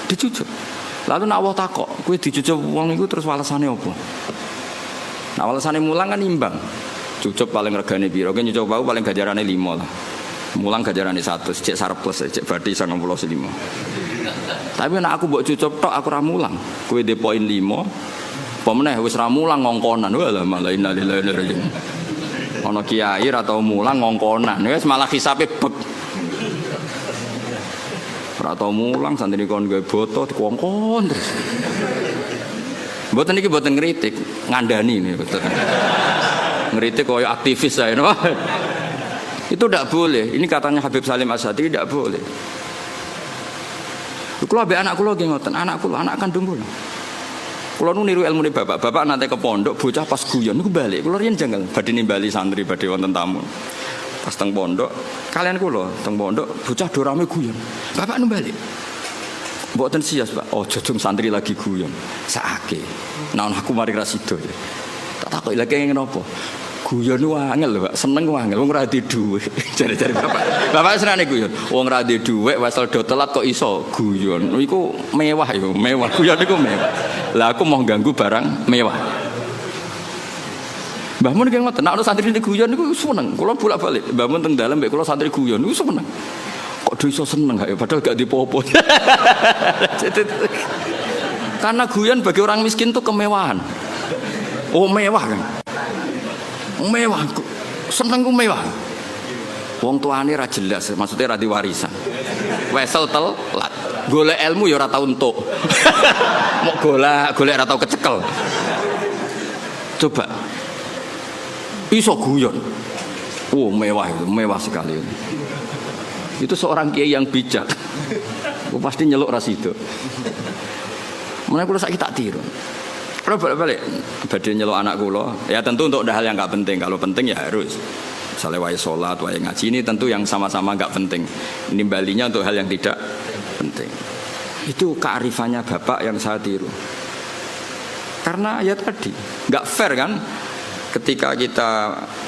Speaker 1: dicucuk. Lalu nak Allah takok, kowe dicucuk wong iku terus walasane apa? Nah walasane mulang kan imbang. Cucuk paling regane piro? Kowe nyucuk bau paling gajarane 5 lah. Mulang gajarane 100, cek surplus, cek berarti 95. Tapi nek aku mbok cucup tok aku ra mulang. Kowe de poin 5. Apa meneh wis ra mulang ngongkonan. Walah malah innalillahi wa inna ilaihi raji'un. Ana kiai ra tau mulang ngongkonan. Wis malah hisabe bek. Ora tau mulang santri kon gawe boto dikongkon terus. Mboten iki mboten ngritik, ngandani ini betul. Ngritik koyo aktivis saya. Itu tidak boleh. Ini katanya Habib Salim Asy-Syatiri tidak boleh. Kulo ambek anak kulo nggih ngoten, anak kandung kulo. Kulo nu niru ilmune bapak nanti ke pondok bocah pas guyon niku balik. Kulo riyen janggal badhe nimbali santri badhe wonten tamu. Pas teng pondok, kalian kulo teng pondok bocah do rame guyon. Bapak nu balik. Mboten sias, Pak. Oh, jojong santri lagi guyon. Sakake. Naon aku mari ra sida. Tak takoki lha kenging napa? Guyon ku angel lho, Pak. Seneng ku angel. Wong ora di dhuwit. Jare-jare bapak. Bapak senane guyon. Wong ora di dhuwit wesel do telat kok iso guyon. Iku mewah yo, mewah. Guyon iku mewah. Lah aku mau ganggu barang mewah. Mbah Mun ki ngoten, nek ana santri guyon niku seneng. Kula bolak-balik. Mbah Mun teng dalem mbek kula santri guyon niku seneng. Kok iso seneng ya padahal gak dipopo. Karena guyon bagi orang miskin itu kemewahan. Oh mewah kan. Mewah, seneng ku mewah. Wong tuane ra jelas, maksudnya ra diwarisan. Wesel telat. Golek ilmu ya ora tau entuk. Mok golek ora tau kecekel. Coba. Iso guyon. Oh, mewah sekali. Itu seorang kiai yang bijak. Pasti nyeluk rasido. Mulai kula saiki tak tiru. Kalau balik badhe nyeluk anak kula, ya tentu untuk hal yang enggak penting. Kalau penting ya harus. Misalnya wae salat, wae ngaji ini tentu yang sama-sama enggak penting. Nimbalinya untuk hal yang tidak penting. Itu kearifannya bapak yang saya tiru. Karena ya tadi nggak fair kan, ketika kita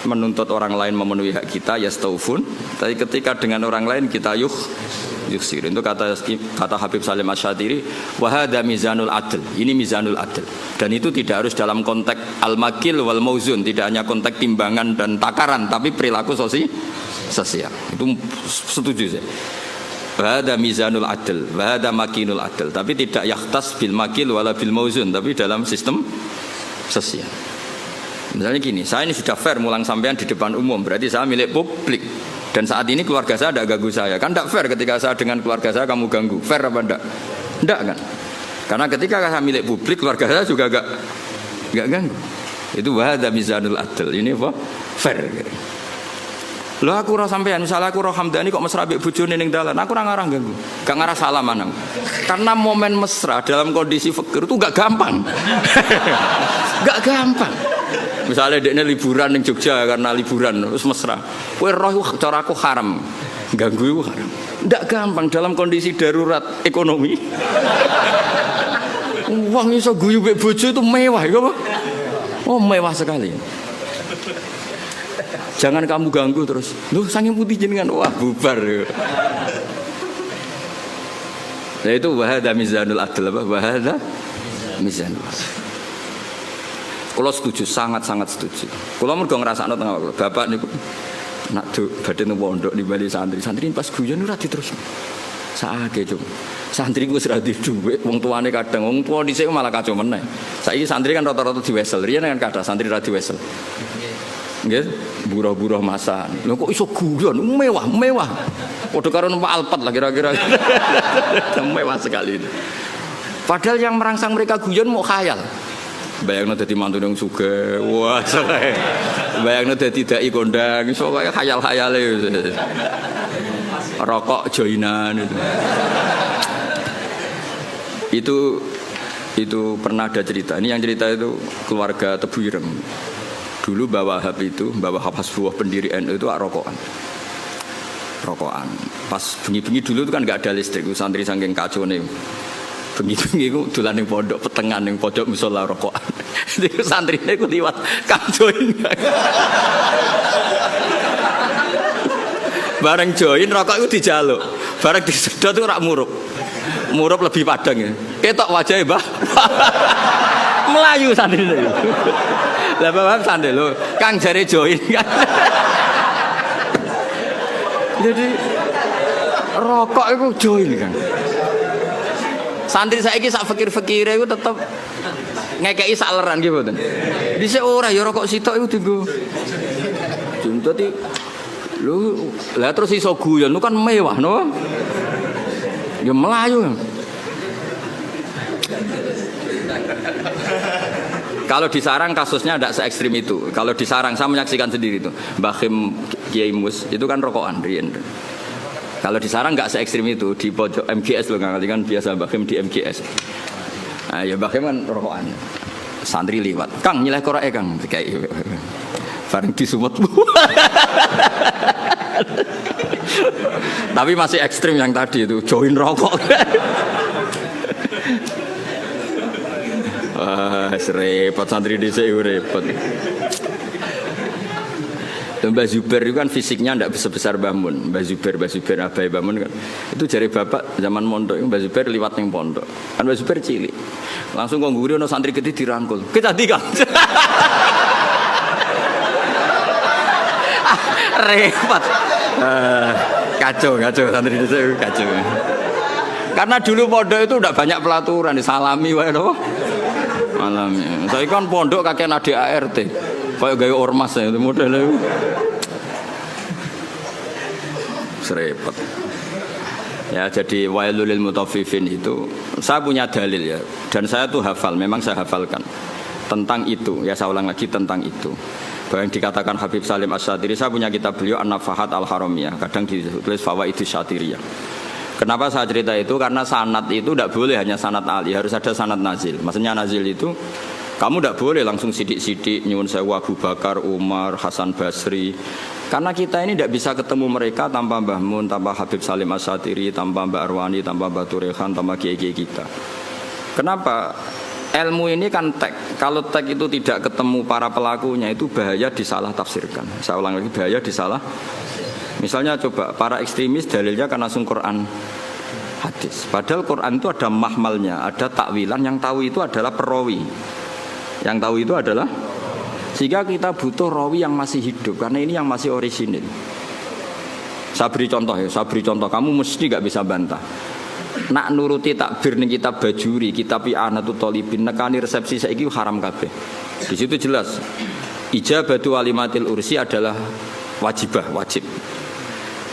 Speaker 1: menuntut orang lain memenuhi hak kita ya staufun, tapi ketika dengan orang lain kita yuksir. Itu kata Habib Salim Asy-Syatiri, wahada mizanul adl. Ini mizanul adl. Dan itu tidak harus dalam konteks al-makil wal mauzun, tidak hanya konteks timbangan dan takaran, tapi perilaku sosial. Itu setuju saya. Wahada mizanul adl, wahada makinul adl. Tapi tidak yakhtas bil makil wala bil mauzun, tapi dalam sistem sosial. Misalnya gini, saya ini sudah fair mulang sampean di depan umum, berarti saya milik publik. Dan saat ini keluarga saya tidak ganggu saya. Kan tidak fair ketika saya dengan keluarga saya kamu ganggu. Fair apa tidak? Tidak kan? Karena ketika saya milik publik, keluarga saya juga enggak ganggu. Itu wahada mizanul adl. Ini apa? Fair. Loh aku roh sampean, misalnya aku roh Hamdani kok mesra mbek bojone ning dalan, aku ora ngarah ganggu. Gak ngarah salaman. Karena momen mesra dalam kondisi fakir itu gak gampang. Gak gampang. Misalnya dekne liburan ning Jogja karena liburan terus mesra. Kowe roh cara aku haram. Ganggu itu haram. Ndak gampang dalam kondisi darurat ekonomi. Uang iso guyu mbek bojo itu mewah ya apa? Oh mewah sekali. Jangan kamu ganggu terus. Loh saking putih jenengan, wah bubar. Nah itu wahada mizanul adl apa? Wahada mizanul adl. Kalau setuju, sangat-sangat setuju. Kalau mergo ngrasakno tengah waktu, bapak niku nak badhe nang pondok di bali santri pas guyon ora diterusno. Saake cum. Santri ku wis ra dhuwit, wong tuane kadang wong tuwa dhisik malah kacau meneh. Saiki santri kan rata-rata diwesel, riyen kan kada santri ra diwesel. Nggih, buruh-buruh masa. Lho kok iso guyon mewah. Padha karo numpak Alphard lah kira-kira. Mewah sekali itu. Padahal yang merangsang mereka guyon mau khayal. Bayangno dadi mantu nang sugih. Wah, sae. Bayangno dadi dai kondang, iso kaya khayal-khayale. Rokok joinan itu. Itu pernah ada cerita. Ini yang cerita itu keluarga Tebu Ireng. Dulu Mbah Wahab itu, Mbah Wahab Hasbuah pendiri NU itu rokokan. Pas bengi-bengi dulu itu kan enggak ada listrik, santri saking kacone. Bengi-bengi itu dolan ning pondok petengan ning pojok musala rokokan. Itu santrine ku liwat Kang join. Bareng join rokok itu dijaluk. Bareng disedot itu rak murup. Murup lebih padang ya. Ketok wajahe, Mbah. Melayu santrine. Lah bapak sandel lho, Kang jare join kan. Jadi rokok itu join kan. Santri saiki sak fikir-fikire iku tetep ngekeki sak leran nggih mboten. Dhisik ora ya rokok sitok iku dienggo. Dadi lho, lah terus iso guyon kan mewah no. Ya melayu. Kalau di Sarang kasusnya tidak se-ekstrim itu. Kalau di Sarang saya menyaksikan sendiri itu. Mbah Khim Kiai Mus itu kan rokokan riyen. Kalau di Sarang nggak se-ekstrim itu, di pojok MGS loh kan biasa Mbah Khim di MGS. Nah, ya Mbah Khim kan rokokan. Santri liwat. Kang nyileh korake Kang kayak bareng disumut. Tapi masih ekstrim yang tadi itu join rokok. Repot santri dhisik repot. Mbah Zubair itu kan fisiknya tidak sebesar Mbah Mun. Mbah Zubair abai Mbah Mun kan. Itu jari bapak zaman mondok Mbah Zubair liwat ning pondok. Kan Mbah Zubair cilik. Langsung kok ngguri ono santri gede dirangkul. Kita Kang. Repot. Kacau santri dhisik kacau. Karena dulu pondok itu tidak banyak pelaturan, disalami wae lho. Malamnya. Saya kan pondok kakek adik ART. Kayak gaya ormas ya itu modelnya. Serepet. Ya jadi wailul lil mutaffifin itu saya punya dalil ya dan saya tuh hafal, memang saya hafalkan tentang itu. Ya saya ulang lagi tentang itu. Bahwa yang dikatakan Habib Salim Asy-Syatiri, saya punya kitab beliau An-Nafahat Al-Haramiyah, kadang ditulis Fawaidus Syatiriyah. Kenapa saya cerita itu? Karena sanad itu tidak boleh hanya sanad ali, harus ada sanad nazil. Maksudnya nazil itu Kamu tidak boleh langsung sidik-sidik nyuwun sewu Abu Bakar, Umar, Hasan Basri. Karena kita ini tidak bisa ketemu mereka tanpa Mbah Mun, tanpa Habib Salim Asyatiri, tanpa Mbak Arwani, tanpa Mbak Turehan, tanpa kiai-kiai kita. Kenapa? Ilmu ini kan tek. Kalau tek itu tidak ketemu para pelakunya, itu bahaya disalah tafsirkan. Saya ulang lagi, bahaya disalah. Misalnya coba para ekstremis dalilnya kan langsung Quran, hadis. Padahal Quran itu ada mahmalnya, ada takwilan. Yang tahu itu adalah perawi. Yang tahu itu adalah, sehingga kita butuh rawi yang masih hidup, karena ini yang masih orisinil. Saya beri contoh ya, kamu mesti gak bisa bantah. Nak nuruti takbir ning kitab Bajuri, kitab I'anatul Thalibin, nekani resepsi saiki haram kabeh. Di situ jelas ijabatu walimatil ursi adalah wajib.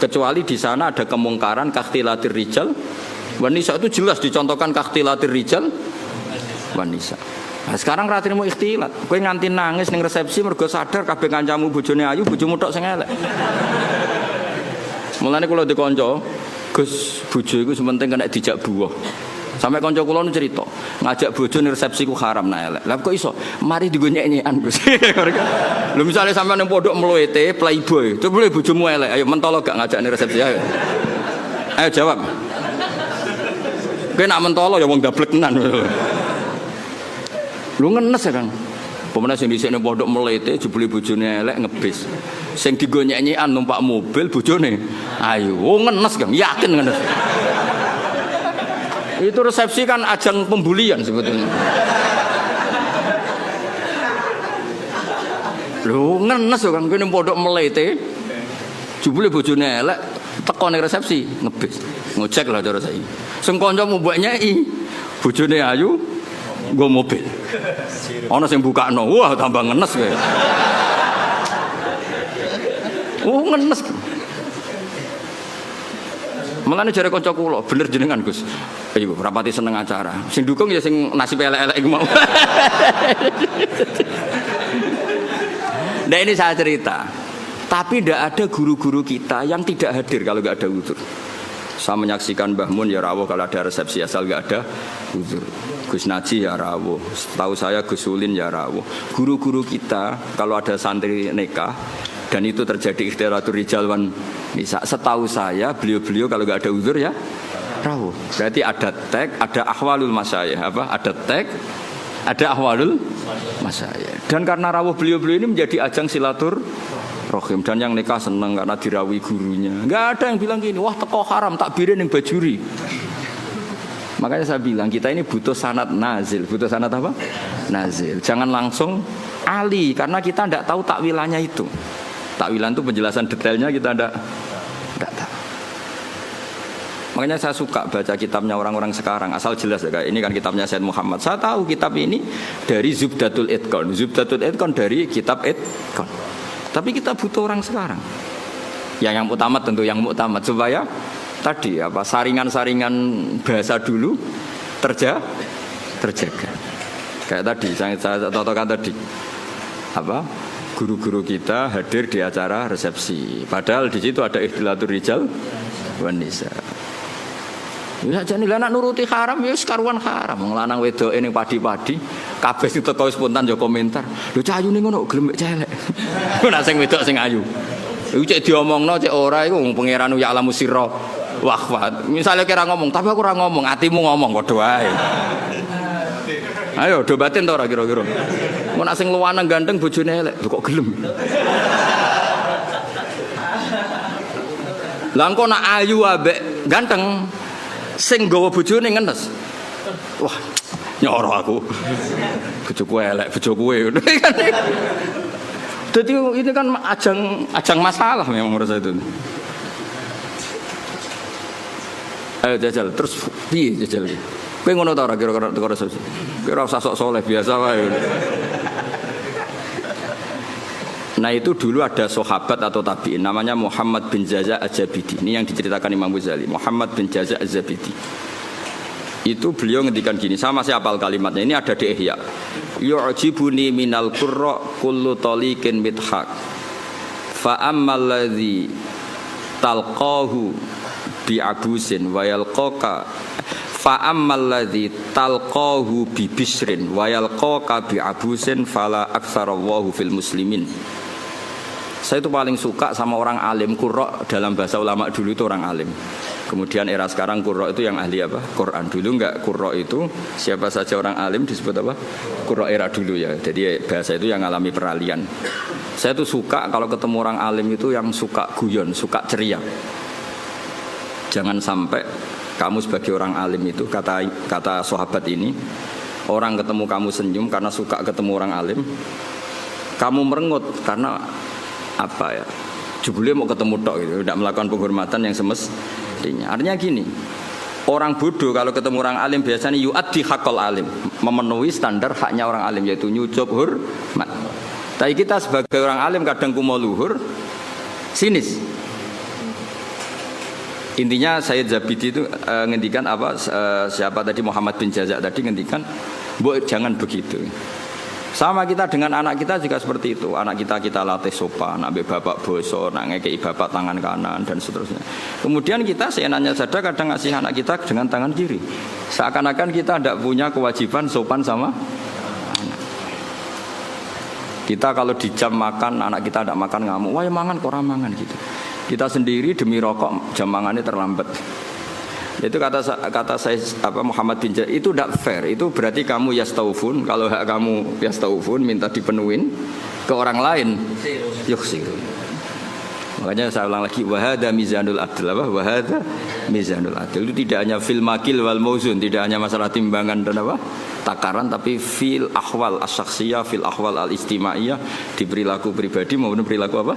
Speaker 1: Kecuali di sana ada kemungkaran kakhtilatir rijal wanisa, itu jelas dicontohkan kakhtilatir rijal wanisa. Nah, sekarang ratirimu ikhtilat, kowe nganti nangis ning resepsi mergo sadar kabeh kancamu bojone ayu, bojomu tok sing elek. Mulane kula dikonco, Gus, bojo iku sementing kena dijak buah. Sampai kanca kula nu cerita, ngajak bojo ning resepsi ku haram nek elek. Lah kok iso? Mari digo nyek-nyekan, Gus. Lho misale sampean ning pondok mluwete playboy, coba bojomu elek, ayo mentolo gak ngajak ning resepsi ayo. Ayo jawab. Kowe nak mentolo ya wong dablek tenan. Lu ngenes ya Kang. Pemene sing dhisik ning pondok melete jebule bojone elek ngebis. Sing digo nyek-nyekan numpak mobil bojone. Ayo, ngenes Kang, yakin ngenes. Itu resepsi kan ajang pembulian sebetulnya. Lu ngenes ya Kang, ning pondok melete jebule bojone elek teko ning resepsi ngebis. Ngocek lah cara saiki. Sing kanca mbok nyeki bojone ayu nggo mobil. Ana sing bukakno, wah tambah ngenes kowe. Ngenes. Mulane jare kanca kula, bener jenengan Gus. Ayo rapati seneng acara. Sing dukung ya sing nasib elek-elek iku mau. Nah ini saya cerita. Tapi tidak ada guru-guru kita yang tidak hadir kalau nggak ada uzur. Saya menyaksikan Mbah Mun ya rawuh kalau ada resepsi asal nggak ada uzur. Gus Naji ya rawuh. Setahu saya Gus Ulin ya rawuh. Guru-guru kita kalau ada santri nikah dan itu terjadi ikhtiratur rijal wan nisa, setahu saya beliau-beliau kalau nggak ada uzur ya rawuh. Berarti ada tag, ada ahwalul masyayikh, ada tag, ada ahwalul masyayikh. Dan karena rawuh beliau-beliau ini menjadi ajang silaturahim, dan yang nikah seneng karena dirawi gurunya. Nggak ada yang bilang gini, wah teko haram takbirin yang Bajuri. Makanya saya bilang kita ini butuh sanad nazil. Butuh sanad apa? Nazil. Jangan langsung ali, karena kita tidak tahu takwilannya itu. Takwilan itu penjelasan detailnya kita tidak tahu. Makanya saya suka baca kitabnya orang-orang sekarang, asal jelas ya. Ini kan kitabnya Said Muhammad. Saya tahu kitab ini dari Zubdatul Itqan. Zubdatul Itqan dari kitab Itqan. Tapi kita butuh orang sekarang. Yang utama tentu yang muktamad, supaya tadi saringan-saringan bahasa dulu terjaga. Kayak tadi saya contohkan tadi. Guru-guru kita hadir di acara resepsi. Padahal di situ ada ikhtilatur rijal wan nisa. Ya jane anak nuruti haram ya karuan haram. Wong lanang wedoke ning padi-padi kabeh sing teko spontan yo komentar. Lho cah ayune ngono gelem mek celek. Nek sing wedok sing ayu. Iku cek diomongno cek ora iku wong pangeran ya alamu sirra. Wah, misalnya kira ngomong, tapi aku ora ngomong, atimu ngomong padha wae. Ayo do batin to ora kira-kira. Mun nek sing luwanang ganteng bojone elek, kok gelem. Lah engko nak ayu ambek ganteng sing nggawa bojone ngenes. Wah, nyoro aku. Bojoku elek, bojoku kowe. Jadi ini kan ajang masalah memang menurut saya itu. Ayo jajal, terus piye jajal? Kowe ngono ta ora kira-kira teko resepsi? Kira usah sok soleh biasa wae. Nah itu dulu ada sahabat atau tabi'in namanya Muhammad bin Jaza Az-Zabidi. Ini yang diceritakan Imam Ghazali, Muhammad bin Jaza Az-Zabidi. Itu beliau ngendikan gini, sama masih hafal kalimatnya. Ini ada di Ihya. Yu'jibuni minal qurra kullu taliqin mithaq. Fa ammal ladzi talqahu bi abusin wa yalqaka fa ammal ladzi talqahu bi bisrin wa yalqaka bi abusin fala aktsarallahu fil muslimin. Saya itu paling suka sama orang alim. Qurra dalam bahasa ulama dulu itu orang alim. Kemudian era sekarang qurra itu yang ahli apa? Quran. Dulu enggak, qurra itu siapa saja orang alim disebut apa? Qurra era dulu ya. Jadi bahasa itu yang alami peralihan. Saya tuh suka kalau ketemu orang alim itu yang suka guyon, suka ceria. Jangan sampai kamu sebagai orang alim itu, kata sahabat ini, orang ketemu kamu senyum karena suka ketemu orang alim, kamu merengut karena apa ya? Jebule mau ketemu tok gitu, tidak melakukan penghormatan yang semestinya. Artinya gini, orang bodoh kalau ketemu orang alim biasanya yu'addi haqqal alim, memenuhi standar haknya orang alim yaitu nyucup hormat. Tapi kita sebagai orang alim kadang kumo luhur, sinis. Intinya Sayyid Zabidi itu ngendikan apa? Siapa tadi Muhammad bin Jazak tadi ngendikan, "Mbok jangan begitu." Sama kita dengan anak kita juga seperti itu. Anak kita latih sopan, ambil bapak boso, nak ngekei bapak tangan kanan dan seterusnya. Kemudian kita seenaknya saja kadang ngasih anak kita dengan tangan kiri. Seakan-akan kita tidak punya kewajiban sopan sama anak. Kita kalau di jam makan, anak kita tidak makan ngamuk, wah ya mangan kok mangan gitu. Kita sendiri demi rokok jam makannya terlambat. Itu kata saya apa Muhammad bin Jazak itu tidak fair. Itu berarti kamu yastaufun. Kalau hak kamu yastaufun minta dipenuhin ke orang lain yuksiru. Makanya saya ulang lagi wahada mizanul adl apa wahada mizanul adl itu tidak hanya fil makil wal mauzun, tidak hanya masalah timbangan dan apa takaran, tapi fil ahwal as-syakhsiyah, fil ahwal al-istimaiyah, di perilaku pribadi maupun perilaku apa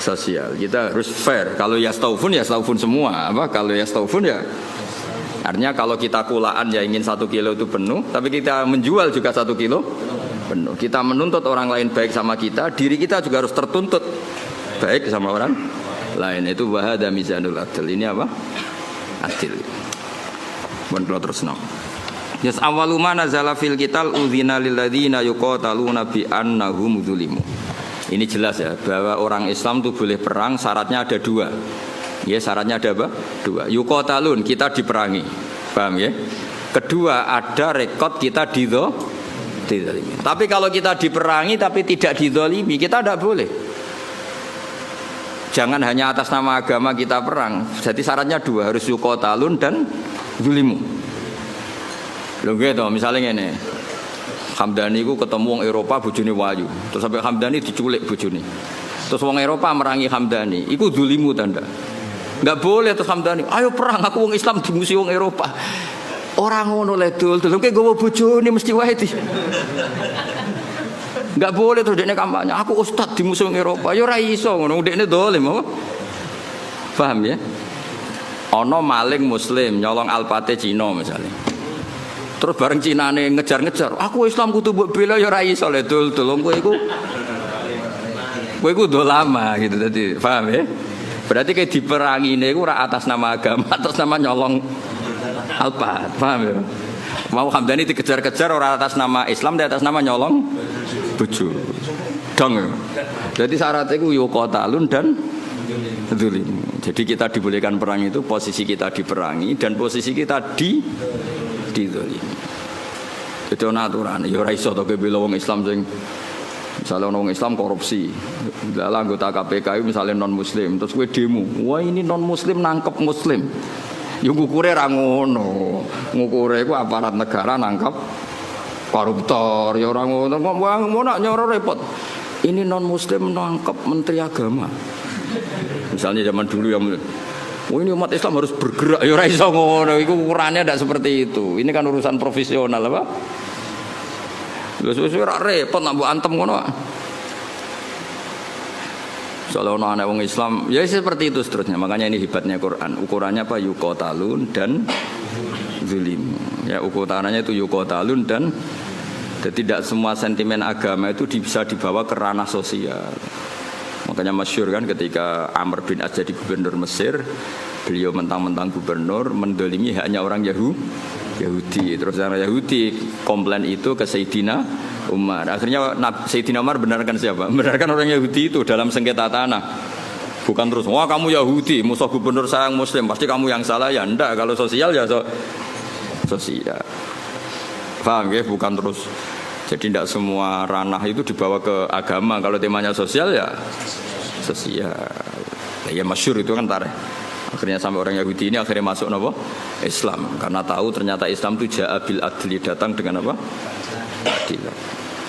Speaker 1: sosial. Kita harus fair. Kalau yastaufun semua. Apa? Kalau yastaufun ya artinya kalau kita kulaan ya ingin 1 kilo itu penuh, tapi kita menjual juga 1 kilo penuh. Kita menuntut orang lain baik sama kita, diri kita juga harus tertuntut baik sama orang lain. Itu wahada mizanul adil. Ini apa? Adil. Bon terus no. Yas awwalu ma nazala fil qital udzina lil ladzina yuqataluna bi annahum dzulimu. Ini jelas ya bahwa orang Islam itu boleh perang, syaratnya ada 2. Ya, syaratnya ada apa? 2. Yuqatalun, kita diperangi. Paham ya? Kedua, ada rekod kita dizalimi. Tapi kalau kita diperangi tapi tidak dizalimi, kita tidak boleh. Jangan hanya atas nama agama kita perang. Jadi syaratnya 2, harus yuqatalun dan zulimu. Lho gitu, misalnya ini Hamdani ku ketemu wong Eropa bojone wayu. Terus sampai Hamdani diculik bojone. Terus wong Eropa merangi Hamdani. Iku zulimu tanda. Enggak boleh terus Hamdani, "Ayo perang, aku wong Islam dimusuhi wong Eropa." Orang ngono le dul, ki gowo bojone mesti wae di. Enggak boleh terus dekne kampanye, "Aku ustaz dimusuhi wong Eropa." Ya ora iso ngono, dekne dolim apa? Paham ya? Ana maling muslim nyolong alpate Cina misalnya. Terus bareng Cinane ngejar-ngejar, "Aku Islam kudu mbok bela ya ora iso le dul, kowe iku dolama gitu tadi." Paham ya? Berarti kayak diperangi niku ora atas nama agama, atas nama nyolong alpat. Paham ya? Mau Hamdani dikejar-kejar ora atas nama Islam, tapi atas nama nyolong bojo. Dong. Jadi syaratnya iku yuqatalun dan dzulim. Jadi kita dibolehkan perang itu posisi kita diperangi dan posisi kita dizalimi. Itu aturan. Ya ora iso to bela wong Islam sing misalnya wong Islam korupsi. Dalam anggota KPK misalnya non muslim, terus kowe demo. Wah ini non muslim nangkep muslim. Ya ngukure ra ngono. Ngukure iku aparat negara nangkep koruptor. Ya ora ngono. Mau nak nyoro repot. Ini non muslim nangkep menteri agama. Misalnya zaman dulu yang ini umat Islam harus bergerak, ya ora iso ngono, iku ukurannya tidak seperti itu. Ini kan urusan profesional apa? Wis ora repot nak mbok antem ngono. Soale ono anak wong Islam, ya seperti itu seterusnya. Makanya ini hebatnya Quran. Ukurannya apa? Yuqatalun dan zulim. Ya ukurannya itu yuqatalun dan tidak semua sentimen agama itu bisa dibawa ke ranah sosial. Makanya masyhur kan ketika Amr bin As jadi gubernur Mesir, beliau mentang-mentang gubernur mendolimi haknya orang Yahudi. Terus orang Yahudi komplain itu ke Sayyidina Umar. Akhirnya Sayyidina Umar benarkan siapa? Benarkan orang Yahudi itu dalam sengketa tanah. Bukan terus, wah kamu Yahudi, musuh gubernur saya yang Muslim, pasti kamu yang salah. Ya enggak, kalau sosial ya sosial. Paham ya? Bukan terus. Jadi tidak semua ranah itu dibawa ke agama. Kalau temanya sosial ya sosial. Ya masyhur itu kan tarikh. Akhirnya sampai orang Yahudi ini akhirnya masuk apa? Islam. Karena tahu ternyata Islam itu ja'a bil adli, datang dengan apa? Adil.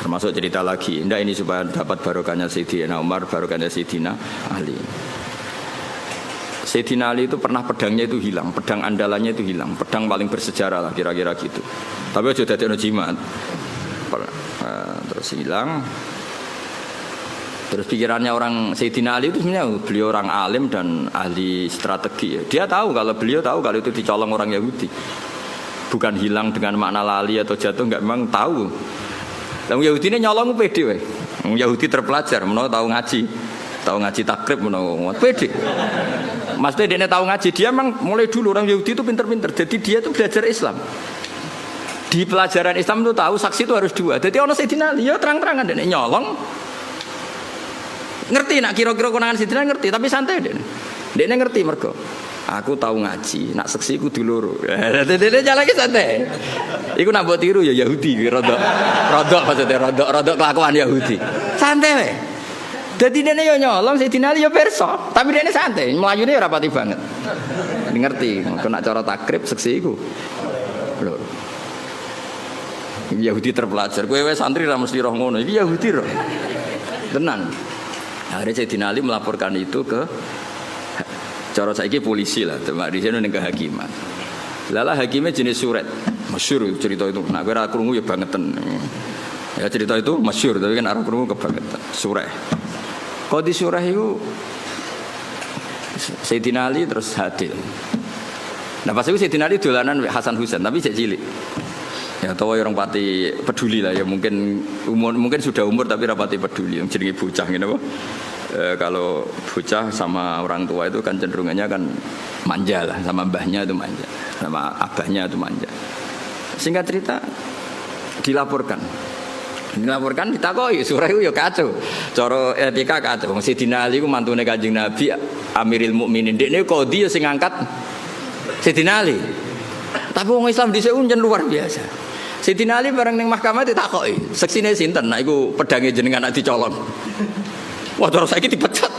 Speaker 1: Termasuk cerita lagi. Ini supaya dapat barokahnya Sayyidina Umar, barokahnya Sayyidina Ali. Sayyidina Ali itu pernah pedangnya itu hilang, pedang andalannya itu hilang, pedang paling bersejarah lah kira-kira gitu. Tapi aja dadekno jimat. Terus hilang. Terus pikirannya orang Sayyidina Ali itu sebenarnya beliau orang alim dan ahli strategi. Dia tahu kalau itu dicolong orang Yahudi. Bukan hilang dengan makna lali atau jatuh, enggak, memang tahu. Yang Yahudi ini nyolong pede wae. Yahudi terpelajar, menawa tahu ngaji takrib menawa pede. Maksudnya dia tahu ngaji, dia memang mulai dulu orang Yahudi itu pinter-pinter. Jadi dia itu belajar Islam. Di pelajaran Islam itu tahu saksi itu harus dua. Jadi orang Sayyidina Ali ya terang-terangan dia nyolong. Ngerti nak kira-kira konangan Sayyidina ngerti, tapi santai dia. Dia ngerti mergo. Aku tahu ngaji, nak seksi ku dulur. Dia jalan ke santai. Iku nak buat tiru ya Yahudi, rodok maksudnya rodok kelakuan Yahudi. Santai we. Jadi dia nyolong Sayyidina Ali ya perso, tapi dia santai, melayune ora pati banget. Ngerti, aku nak cara takrib seksi iku. Lho. Yahudi terpelajar, kowe wis santri ra mesti roh ngono. Iki Yahudi roh. Tenan. Akhirnya Sayyidina Ali melaporkan itu ke cara saiki polisi lah, teman di sini ning kehakiman. Lala hakimnya jenis suret, masyhur cerita itu. Nah, kowe ra krungu ya bangetan. Ya cerita itu masyhur, tapi kan arep krungu kebangetan. Surah. Qadi surah itu Sayyidina Ali terus hadir. Nah pas itu Sayyidina Ali dolanan Hasan Husain, tapi cek cilik. Ya tahu orang pati peduli lah ya, mungkin sudah umur tapi rapati peduli. Yang jenenge bocah ngene apa? Kalau bocah sama orang tua itu kan cenderungannya kan manja lah, sama mbahnya itu manja, sama abahnya itu manja. Singkat cerita dilaporkan ditakoi surah itu ya kacau. Cara etika kacau. Wong Sayyidina Ali ku mantune Kanjeng Nabi Amiril Mukminin. Dekne qadhi ya sing ngangkat Sayyidina Ali. Tapi wong Islam dhisik unjen luar biasa. Sayyidina Ali bareng ning mahkamah ditakoki, seksine sinten? Nah iku pedange jenengan nak dicolong. Wah, terus saiki dipecat.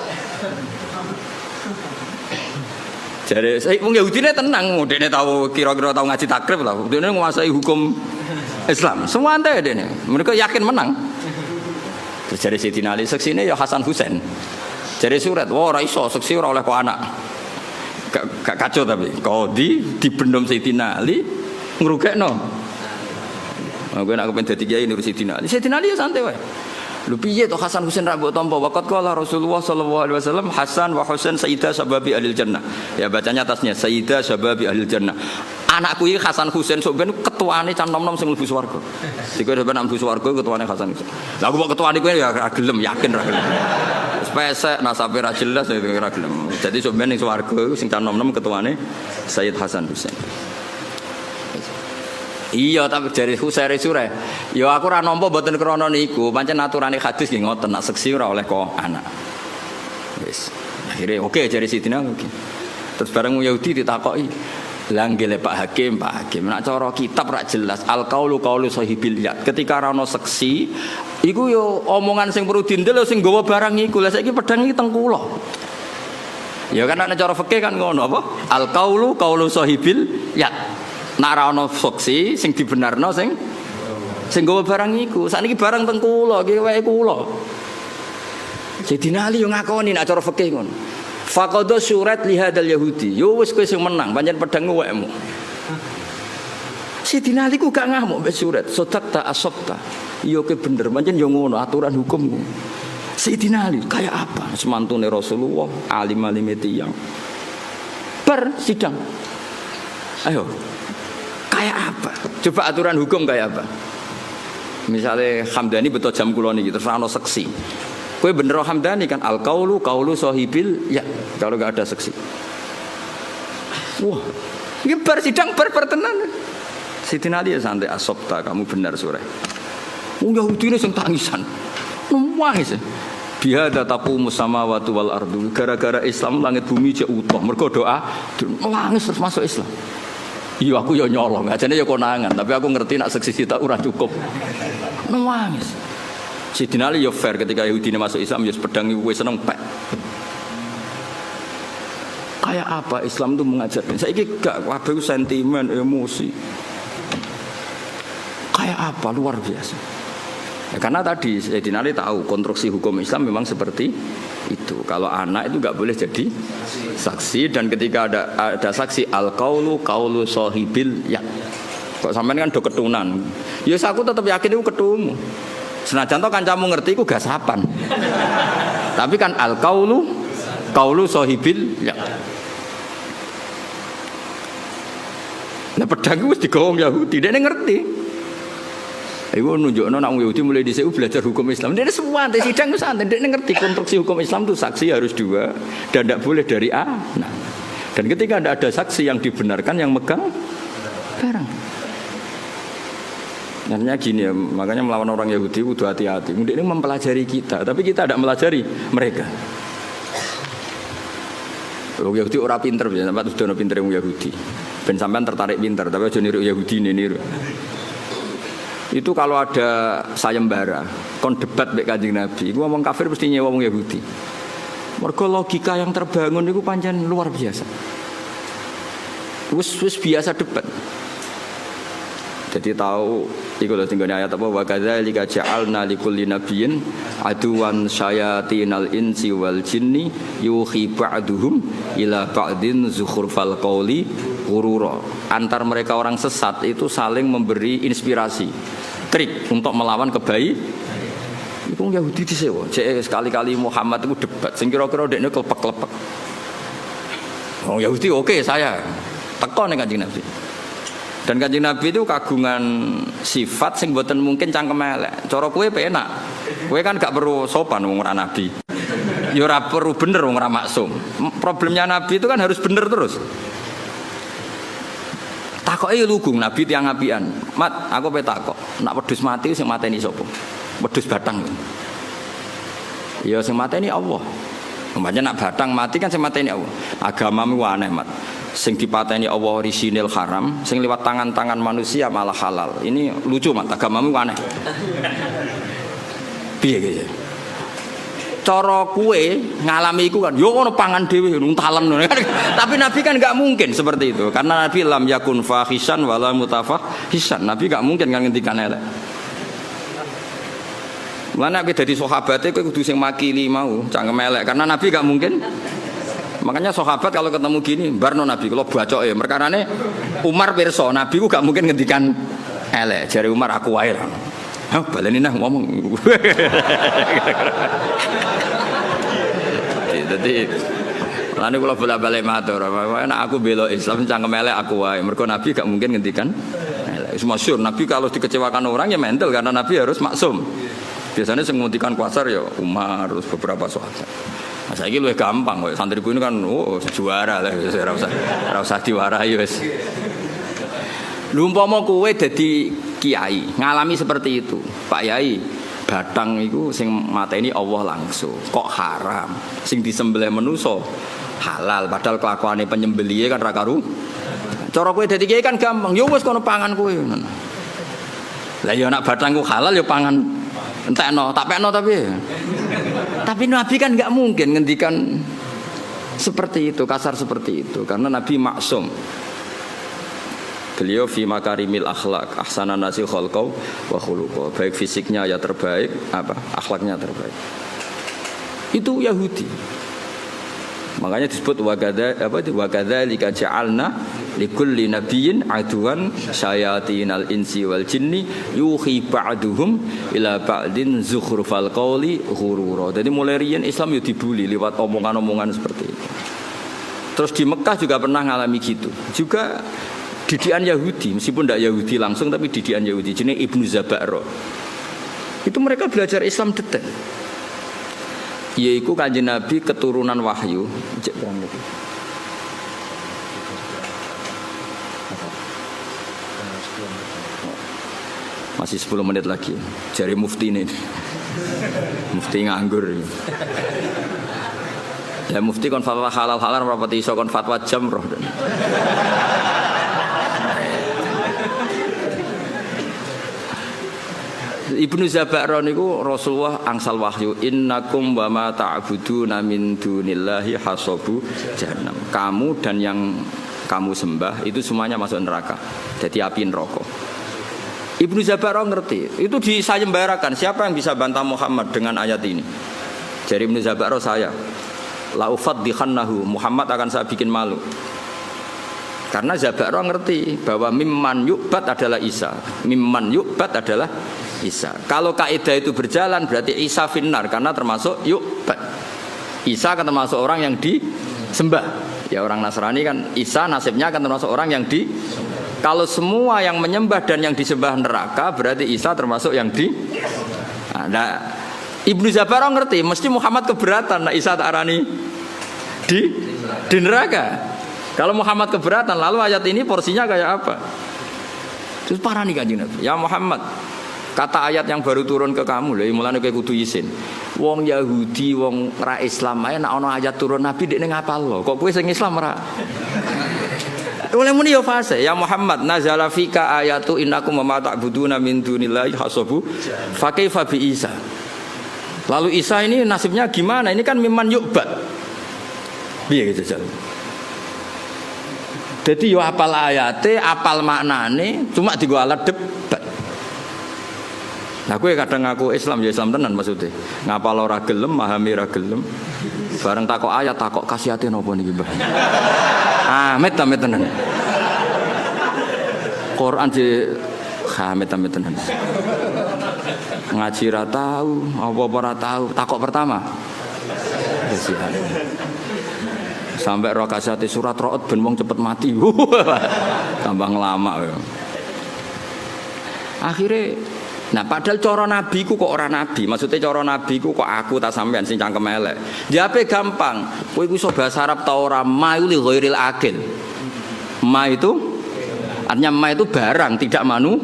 Speaker 1: Jare wong Yahudine tenang, dekne tahu kira-kira tahu ngaji takrib lah. Dekne nguasai hukum Islam. Semua ante dekne. Mereka yakin menang. Terus jare Sayyidina Ali seksine ya Hasan Husain. Jare surat, wah ora iso seksi ora oleh kok anak. Gak kacau tapi qadhi dibendom Sayyidina Ali ngrugekno. Aku nak kepen dadi kiai nurut Sayyidina Ali. Sayyidina Ali ya santai wae. Lho piye to Hasan Husain ra mbok tampa waqat qala Rasulullah sallallahu alaihi wasallam Hasan wa Husain sayyida sababi ahli jannah. Ya bacanya atasnya sayyida sababi ahli jannah. Anakku iki Hasan Husain sok ben ketuane can nom-nom sing mlebu swarga. Dikowe ben mlebu swarga ketuane Hasan Husain. Lah aku kok ketuane kowe ya ra gelem, yakin ra gelem. Wis pesek nasabe ra jelas ya ra gelem. Jadi sok ben ning swarga iku sing can nom-nom ketuane Sayyid Hasan Husain. Iya tapi dari Husairi surah. Ya aku ora nampa mboten krana niku, pancen aturane hadis nggih ngoten, nak seksi ora oleh kok anak. Wis. Akhire oke jare Sidina oke. Terus bareng Yahudi ditakoki, "Lah nggih Pak Hakim, nak cara kitab ra jelas al-qaulu qaulu sahibil yad." Ketika ora ono seksi, iku yo omongan sing perlu dindel sing nggawa barang iku. Lah saiki pedang iki teng kula. Ya kan nek cara fikih kan ngono apa? Al-qaulu qaulu sahibil yad. Nak ra ono saksi sing dibenarno sing nggawa barang iku. Sakniki barang teng kula, iki wae kula. Sayyidina Ali yo ngakoni nak cara fikih ngono. Faqadha surat li hadzal yahudi. Yo wis kowe sing menang, pancen pedang wekmu. Sayyidina Ali ku gak ngamuk mbek surat. Sodakta asabta. Yo kowe bener, pancen yo ngono aturan hukum. Sayyidina Ali kayak apa? Semantune Rasulullah, alim-alim tiyang. Sidang. Ayo. Kayak apa? Coba aturan hukum kayak apa? Misalnya Hamdani betul jam kula niki terus ana seksi. Kowe bener Hamdani kan al-qaulu qaulu sahibil ya kalau enggak ada seksi. Wah, ini sidang tenan. Sayyidina Ali santai asabta kamu benar sore. Wong Yahudi ini sing tangisan. Nangis. Bihada taqumu samawati wal ardu. Gara-gara Islam langit bumi jek utuh. Mergo doa nangis terus masuk Islam. Iya aku ya nyolong, ajane ya konangan, tapi aku ngerti nak seksi sita ora cukup. Nangis. Sidina Ali ya fair ketika Yahudi ini masuk Islam ya pedang iku wis seneng pek. Kayak apa Islam itu mengajarkan? Saiki gak kabeh sentimen, emosi. Kayak apa luar biasa. Ya, karena tadi Sayyidina Ali tahu konstruksi hukum Islam memang seperti itu. Kalau anak itu nggak boleh jadi saksi dan ketika ada saksi al-qaulu qaulu sahibil ya. Kok sampean kan do ketunan. Ya aku tetap yakin itu ketumu. Senajan to kancamu ngerti iku gasapan. Tapi kan al-qaulu qaulu sahibil ya. Nah pedang wis digowong Yahudi, dia ngerti. Iku nunjukno nak Yahudi mulai dhisik belajar hukum Islam. Dia semua di sidang santai, dia ngerti konstruksi hukum Islam itu saksi harus dua dan tidak boleh dari A. Nah, dan ketika tidak ada saksi yang dibenarkan yang megang barang. Artinya gini ya, makanya melawan orang Yahudi itu hati-hati. Mungkin ini mempelajari kita, tapi kita tidak melajari mereka. Orang Yahudi orang pinter, sampai sudah pinter yang Yahudi. Ben sampean tertarik pinter, tapi aja niru Yahudi niru. Itu kalau ada sayembara, kon debat mek Kanjeng Nabi, iku ngomong kafir mesti nyewa wong Yahudi. Mergo logika yang terbangun itu pancen luar biasa. Wis biasa debat. Jadi tahu iku lho tinggal ayat apa wa kadzalika ja'alna likulli nabiyyin aduwan syayatinal insi wal jinni yuhi ba'duhum ila ba'din zukhrufal qauli ghurura. Antar mereka orang sesat itu saling memberi inspirasi, trik untuk melawan kebaikan. Iku Yahudi disewa. Cek sekali-kali Muhammad itu debat sing kira-kira dekne klepek-klepek. Oh Yahudi oke saya teko ning Kanjeng Nabi. Dan Kanjeng Nabi itu kagungan sifat sing mboten mungkin cangkem elek. Cara kowe penak. Kowe kan gak perlu sopan wong ora nabi. Ya ora perlu bener wong ora maksum. Problemnya nabi itu kan harus bener terus. Takoke lugu nabi tiyang apian. Mat, aku pe takok. Nak wedhus mati sing mateni sapa? Wedhus batang. Ya sing mateni Allah. Umpamanya nak batang mati kan sing mateni Allah. Agamamu aneh, Mat. Sing dipateni Allah orisinil haram, sing lewat tangan-tangan manusia malah halal. Ini lucu Mat, agamamu aneh. Piye gitu. Cara kue ngalami iku kan, yo ono pangan dhewe nuntalen. Tapi Nabi kan enggak mungkin seperti itu. Karena Nabi lam yakun fahishan wala mutafahishan. Nabi enggak mungkin kan ngendikan elek. Mana kowe dadi sahabate kowe kudu sing makili mau, cangkem elek. Karena Nabi enggak mungkin. Makanya sahabat kalau ketemu gini, barno Nabi kalau bacok ya, merkarane Umar pirsa, Nabi ku gak mungkin ngendikan elek. Jare Umar aku wae ra. Hah, baleni nah ngomong. Jadi lane kula bola-balik matur, nek aku bela Islam cangkem elek aku wae. Mergo Nabi gak mungkin ngendikan elek. Masyhur Nabi kalau dikecewakan orang ya mental karena Nabi harus maksum. Biasanya sing ngendikan kuasar ya Umar terus beberapa sahabat. Nah, saiki luwih gampang kok santriku ini kan juara lah ora usah diwarai wis. Lha umpama kowe dadi kiai, ngalami seperti itu. Pak Yai, batang iku sing mateni Allah langsung. Kok haram? Sing disembelih manusa halal padahal kelakuane penyembelihe kan ra karu. Cara kowe dadi kiai kan gampang. Ya wis kono pangan kowe. Lah ya nek batangku halal ya pangan entekno, tak pekno tapi Nabi kan nggak mungkin ngendikan seperti itu, kasar seperti itu, karena Nabi maksum. Beliau fi makarimil akhlak, ahsanan nasi khalqau wa khuluqau. Baik fisiknya ya terbaik, akhlaknya terbaik. Itu Yahudi. Makanya disebut wa kadzalika ja'alna likulli nabiyyin aduwan syayatinal insi wal jinni yuhi ba'duhum ila ba'din zukhrufal qauli ghurura. Jadi mulai riyen Islam yo dibuli lewat omongan-omongan seperti itu. Terus di Mekah juga pernah ngalami gitu. Juga didikan Yahudi, meskipun tidak Yahudi langsung tapi didikan Yahudi jenenge Ibnu Zabaro. Itu mereka belajar Islam detail. Yaitu Kanjeng Nabi keturunan wahyu. Masih 10 menit lagi. Jari mufti ini. Mufti nganggur. Ya mufti kon fatwa halal-halal rapati iso kon fatwa jamroh. Ibnu Zaba'ro niku Rasulullah angsal wahyu innakum wa ma ta'buduna min dunillahi hasabu jahannam. Kamu dan yang kamu sembah itu semuanya masuk neraka. Jadi api neraka. Ibnu Zaba'ro ngerti. Itu disayembarakan. Siapa yang bisa bantah Muhammad dengan ayat ini? Jadi Ibnu Zaba'ro saya la ufaddihannahu, Muhammad akan saya bikin malu. Karena Zaba'ro ngerti bahwa mimman yu'bad adalah Isa. Mimman yu'bad adalah Isa. Kalau kaidah itu berjalan berarti Isa finnar karena termasuk yu'bad. Isa akan termasuk orang yang disembah. Ya orang Nasrani kan Isa nasibnya akan termasuk orang yang di. Kalau semua yang menyembah dan yang disembah neraka berarti Isa termasuk yang di. Nah, Ibnu Zaba'ro ngerti mesti Muhammad keberatan nah Isa tak arani di neraka. Kalau Muhammad keberatan lalu ayat ini porsinya kayak apa? Terus parani Kanjeng Nabi. Ya Muhammad, kata ayat yang baru turun ke kamu lho, mulane kowe kudu isin. Wong Yahudi, wong ra Islam ae nek ana ayat turun Nabi dekne ngapal lho. Kok kowe sing Islam ra? Oleh muni yo fase, ya Muhammad nazala fika ayatu innakum ma ta'buduna min dunillahi hasabu fa kaifa bi Isa. Lalu Isa ini nasibnya gimana? Ini kan mimman yu'bad. Piye gitu jare. Jadi yo apal ayate, apal maknane, cuma digo alat debat. Nah kowe kadang ngaku Islam ya Islam tenan maksudnya. Ngapal ora gelem, memahami ora gelem. Bareng takok ayat, takok kasihate napa niki, Mbah? Amit tenan. Quran di amit tenan. Ngaji ra tahu, apa-apa ra tahu. Takok pertama. Kasihan. Sampai roh kasihati surat ro'ot ben wong cepet mati. Tambah ngelama. Akhirnya nah padahal cara nabi ku kok ora nabi. Maksudnya cara nabi ku kok aku tak sampean sing cangkem elek. Jawabe gampang. Kowe iku iso bahasa Arab ta ora? Ma li ghairil akil. Ma itu artinya ma itu barang tidak manu.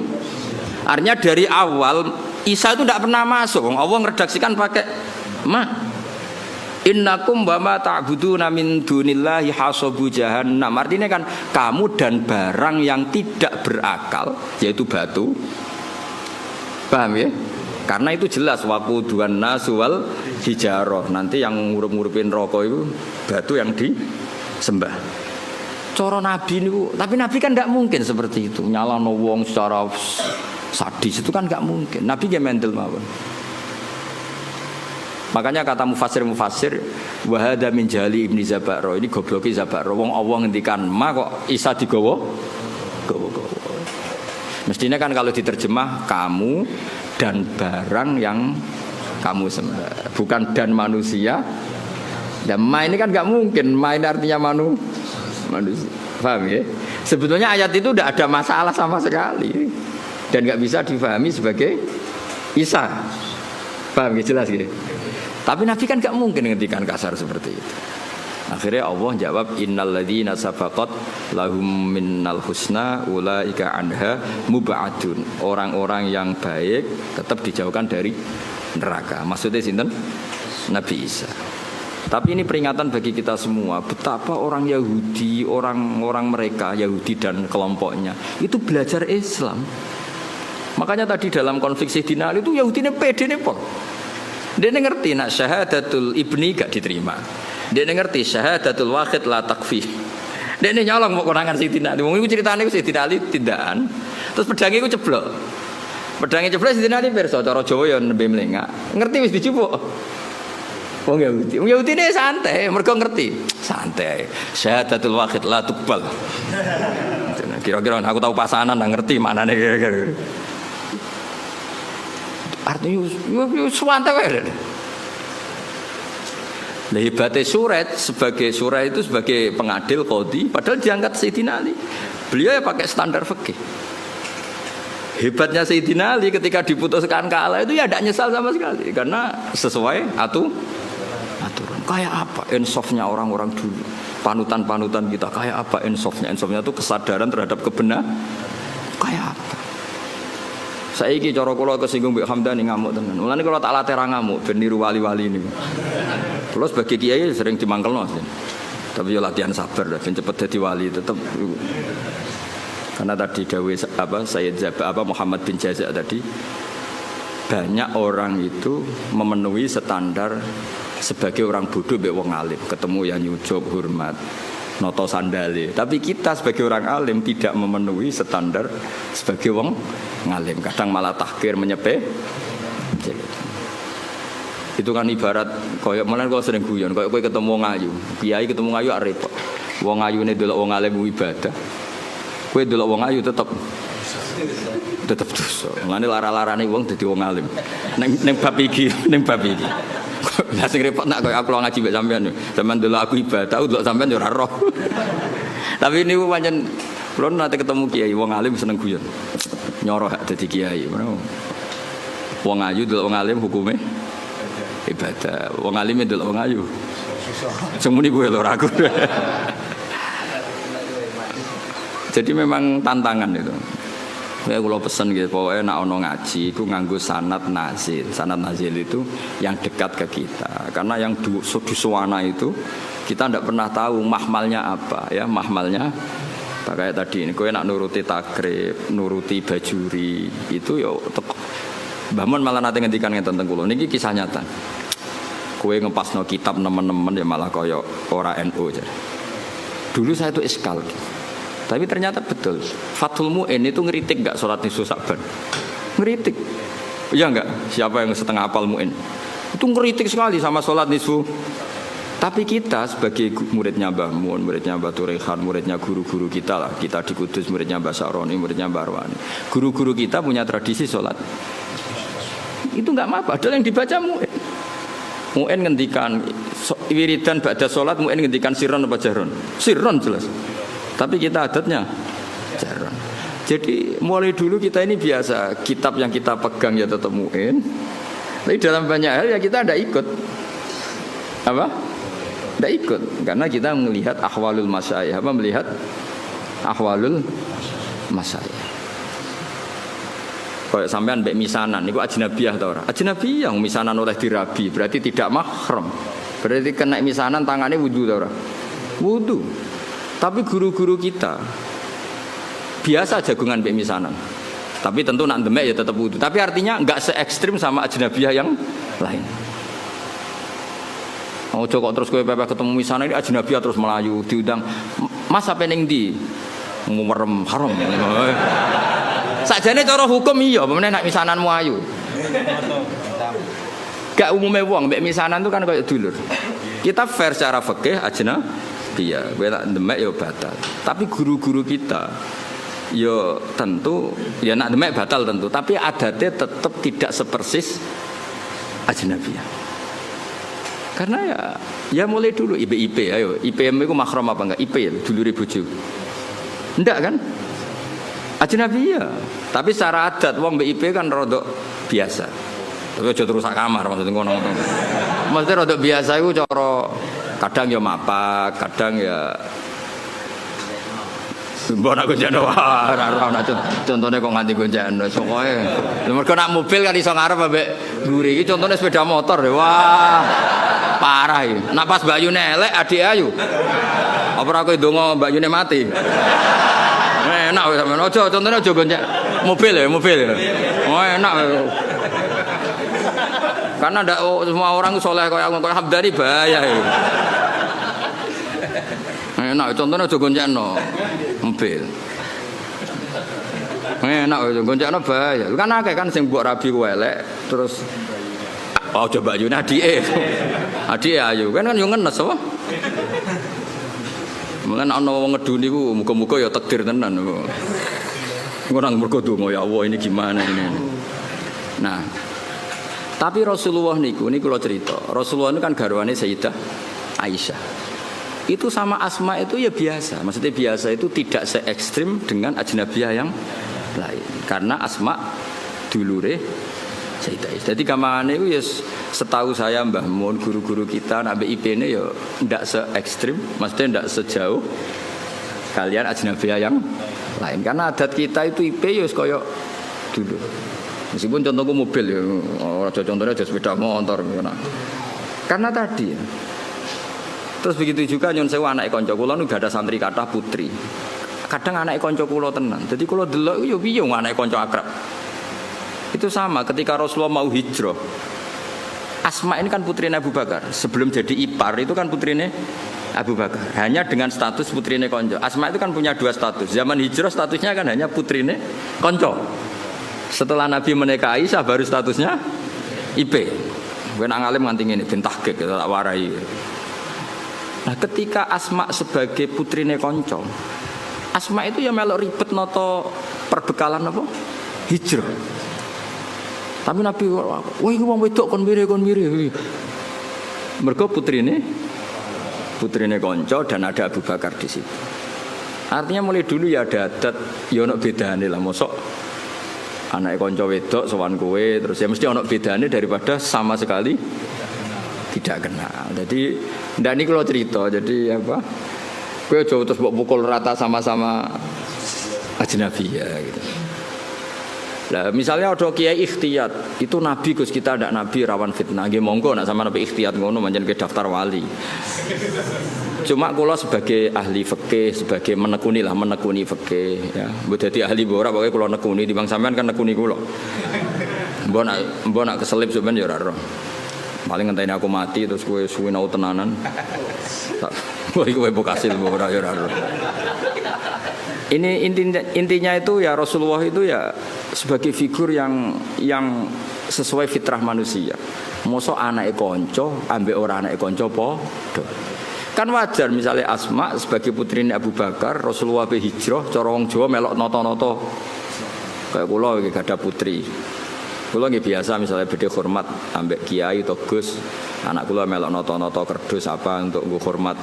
Speaker 1: Artinya dari awal Isa itu tidak pernah masuk. Allah ngeredaksikan pakai ma. Innakum wa ma ta'buduna min dunillahi hasabu jahannam. Artinya kan kamu dan barang yang tidak berakal yaitu batu. Paham ya? Karena itu jelas waquduhan nas wal hijarah. Nanti yang ngurup-ngurupin rokok itu batu yang disembah. Cara nabi niku, tapi nabi kan enggak mungkin seperti itu. Nyalano wong secara sadis itu kan enggak mungkin. Nabi ge mendel mawon. Makanya kata mufassir wa hadza min jali Ibnu Zaba'ro, ini gobloke Zaba'ro. Wong Allah ngendikan ma kok Isa digawa. Mestinya kan kalau diterjemah kamu dan barang yang kamu sembah, bukan dan manusia. Dan ma ini kan enggak mungkin. Ma ini artinya manusia. Paham ya? Sebetulnya ayat itu tidak ada masalah sama sekali dan enggak bisa difahami sebagai Isa. Paham ya? Jelas ya? Tapi Nabi kan gak mungkin ngendikan kasar seperti itu. Akhirnya Allah jawab innal ladzina sabaqat lahum minnal husna ulaika anha mub'adun. Orang-orang yang baik tetap dijauhkan dari neraka. Maksudnya sinten? Nabi Isa. Tapi ini peringatan bagi kita semua betapa orang Yahudi, orang-orang mereka Yahudi dan kelompoknya itu belajar Islam. Makanya tadi dalam konflik Sayyidina Ali itu Yahudi ini pede nih Pak. Dia ngerti nak syahadatul ibni gak diterima. Dia ngerti syahadatul wahid la takfi. Dia nyolong mau konangan Sayyidina Ali. Wong iku critane ku Sayyidina Ali tindakan. Terus pedangnya ku ceblok. Pedangnya ceblok Sayyidina Ali pirsa cara Jawa ya nembe mlengak. Ngerti wis dicupuk. Wong Yahudi. Wong Yahudi ini santai, mergo ngerti. Santai. Syahadatul wahid la tuqbal. Kira-kira aku tahu pasanan ngerti maknane kira-kira. Artinya suwante wae. Lah hebatnya Suret itu sebagai pengadil qadhi padahal diangkat Sayyidina Ali. Beliau ya pakai standar fikih. Hebatnya Sayyidina Ali ketika diputuskan kalah itu ya tidak nyesal sama sekali karena sesuai aturan. Kayak apa insafnya orang-orang dulu. Panutan-panutan kita kayak apa insafnya? Insafnya itu kesadaran terhadap kebenaran. Kayak apa? Saiki cara kula kesinggung Mbak Hamdani ngamuk tenan. Mulane kula tak latih ra ngamuk ben niru wali-wali niku. Kula sebagai kiai sering dimangkelno. Tapi yo latihan sabar ben cepet dadi wali tetep. Karena tadi dawuh Sayyid Muhammad bin Jaza tadi banyak orang itu memenuhi standar sebagai orang bodoh mbek wong alim, ketemu yang nyucup hormat, noto sandale. Tapi kita sebagai orang alim tidak memenuhi standar sebagai wong ngalim. Kadang malah tahkir menyepe. Itu kan ibarat koyo menen kok sering guyon, koyo kowe ketemu wong ayu. Kiai ketemu ayu repot. Wong ayune delok wong alim ibadah. Kowe delok wong ayu tetep dosa. Mulane lara-larane wong dadi wong alim. Ning bab iki. Lah sing repot nak koyo aku ngaji mbek sampean. Sampeyan delok aku ibadah, delok sampean yo ora roh. Tapi niku pancen kula nate ketemu kiai wong alim seneng guyon. Nyoroh dadi kiai. Wong ayu delok wong alim hukume ibadah. Wong alim delok wong ayu. Sing muni kuwi lho aku. Jadi memang tantangan itu. Kayak kalau pesen gitu, pokoknya nak ono ngaji, itu nganggo sanad nazil. Sanad nazil itu yang dekat ke kita. Karena yang di suwana itu kita tidak pernah tahu mahmalnya apa, ya mahmalnya. Kayak tadi ini, kowe nak nuruti takrib, nuruti bajuri, itu ya tepat. Bahman malah nanti ngendikan ngeten teng kula. Niki kisah nyata. Kowe ngepasno kitab nemen-nemen ya malah kaya ora NU aja. Dulu saya itu iskal. Tapi ternyata betul. Fathul Mu'in itu ngeritik enggak sholat nisfu Sa'ban? Ngeritik. Iya enggak? Siapa yang setengah hafal Mu'in? Itu ngeritik sekali sama sholat nisfu. Tapi kita sebagai muridnya Mbah Mun, muridnya Mbah Turehan, muridnya guru-guru kita lah. Kita di Kudus, muridnya Mbah Saroni, muridnya Mbah Arwani. Guru-guru kita punya tradisi sholat. Itu enggak apa-apa. Padahal yang dibaca Mu'in. Mu'in ngendikan wiridan ba'da sholat, Mu'in ngendikan sirron apa jahron? Sirron jelas. Tapi kita adatnya jarang. Jadi mulai dulu kita ini biasa kitab yang kita pegang ya tetap Mu'in. Tapi dalam banyak hal ya kita tidak ikut. Apa? Tidak ikut. Karena kita melihat ahwalul masyayikh. Apa melihat ahwalul masyayikh. Kayak sampean mbek misanan niku ajnabiyah ta ora? Ajnabiyah misanan oleh dirabi berarti tidak mahram. Berarti kena misanan tangannya wudu ta ora? Wudu. Tapi guru-guru kita biasa jagungan mbek misanan. Tapi tentu nak demek ya tetap wudu. Tapi artinya enggak se ekstrim sama ajnabiyah yang lain. Ojo kok terus kowe pepe ketemu misanan ini ajnabiyah terus melayu diundang. Mas sampe ning ndi? Merem haram. Sakjane cara hukum iya, pemene nak misananmu ayu. Gak umume wong mbek misanan itu kan kayak dulur. Kita fair secara fikih iya, kowe tak demek ya batal. Tapi guru-guru kita ya tentu ya nak demek batal tentu, tapi adatnya tetap tidak sepersis ajnabiyah. Karena ya mulai dulu IP ayo, IPM itu mahram apa enggak? IP ya, dulure bojo. Enggak kan? Ajnabiyah. Tapi secara adat wong mbek IP kan rodok biasa. Tapi aja terus sak kamar maksudnya ngono. Maksudnya rodok biasa iku cara kadang ya mapak, kadang ya mbok nak gonjano ora ana contone kok nganti gonjano sokoe. Mergo nak mobil kan iso ngarep ambek mburi iki contone sepeda motor. Wah. Parah iki. Nak pas bayune elek adik ayu. Apa ora kowe ndonga bayune mati? Enak wis sampean. Aja contone aja gonjak mobil ya, mobil. Oh enak. Karena tidak semua orang soleh kayak aku, kayak Hamdani bahaya itu. Enak, contohnya aja goncengno mobil. Enak, goncengno bahaya. Kan akeh kan sing mbok rabi ku elek, terus coba yune adike. Adike ayu, kan yo ngenes apa? Mulane ana wong ngeduni ku muga-muga ya takdir tenan. Engko nang mergo donga ya Allah ini gimana ini. Nah, tapi Rasulullah niku kula cerita. Rasulullah itu kan garwane Sayyidah Aisyah. Itu sama Asma itu ya biasa. Maksudnya biasa itu tidak se ekstrim dengan ajnabiyah yang lain. Karena Asma dulure Sayyidah Aisyah. Jadi gampangane itu ya setahu saya Mbah Mun guru-guru kita nak IP-ne ya ndak se ekstrim, maksudnya ndak sejauh kalian ajnabiyah yang lain. Karena adat kita itu IP ya koyo dulu. Meskipun contohku mobil ya, contohnya aja sepeda motor. Karena tadi ya. Terus begitu juga nyon sewu anak konco kula nu gak ada santri kathah putri. Kadang anak konco kula tenan. Jadi kula delok yo piye anak konco akrab. Itu sama ketika Rasulullah mau hijrah. Asma ini kan putrinya Abu Bakar. Sebelum jadi ipar itu kan putrinya Abu Bakar. Hanya dengan status putrinya konco. Asma itu kan punya dua status. Zaman hijrah statusnya kan hanya putrinya konco. Setelah Nabi menikah Aisyah baru statusnya IP. Gue nang alim nganti ngene ben tahqiq tak warai. Nah, ketika Asma sebagai putrinya konco, Asma itu ya melok ribet noto perbekalan apa? Hijrah. Tapi Nabi, wah iki wong wedok kon mire. Mergo putrine konco dan ada Abu Bakar di situ. Artinya mulai dulu ya ada adat ya ono bedane lah, mosok anake konco wedok sowan kowe terus ya mesti ono bedane daripada sama sekali tidak kenal. Jadi ndak niki kalau cerita, jadi apa? Kowe aja terus mbok pukul rata sama-sama ajnabi ya gitu. Lah misalnya ada kiai ikhtiyat, itu nabi Gus kita ndak nabi rawan fitnah. Nggih monggo nek sama nabi ikhtiyat ngono manjen ke daftar wali. Cuma kula sebagai ahli fikih, sebagai menekuni fikih ya. Mbok dadi ahli ora pokoke kula nekuni timbang sampean kan nekuni kula. Mbok nak keselip sampean ya ora roh. Paling ngenteni aku mati terus kowe suwi nau tenanan. Kowe kowe bokasil ora ya ora roh. Ini intinya itu ya Rasulullah itu ya sebagai figur yang sesuai fitrah manusia. Mosok anake kanca ambek ora anake kanca padha. Kan wajar misalnya Asma sebagai putrine Abu Bakar, Rasulullah be hijrah cara wong Jawa melok nata-nata. Kayak kula iki gadah putri. Kula nggih biasa misalnya bedhe hormat ambek kiai atau Gus, anak kula melok nata-nata kerdus apa untuk nggo hormat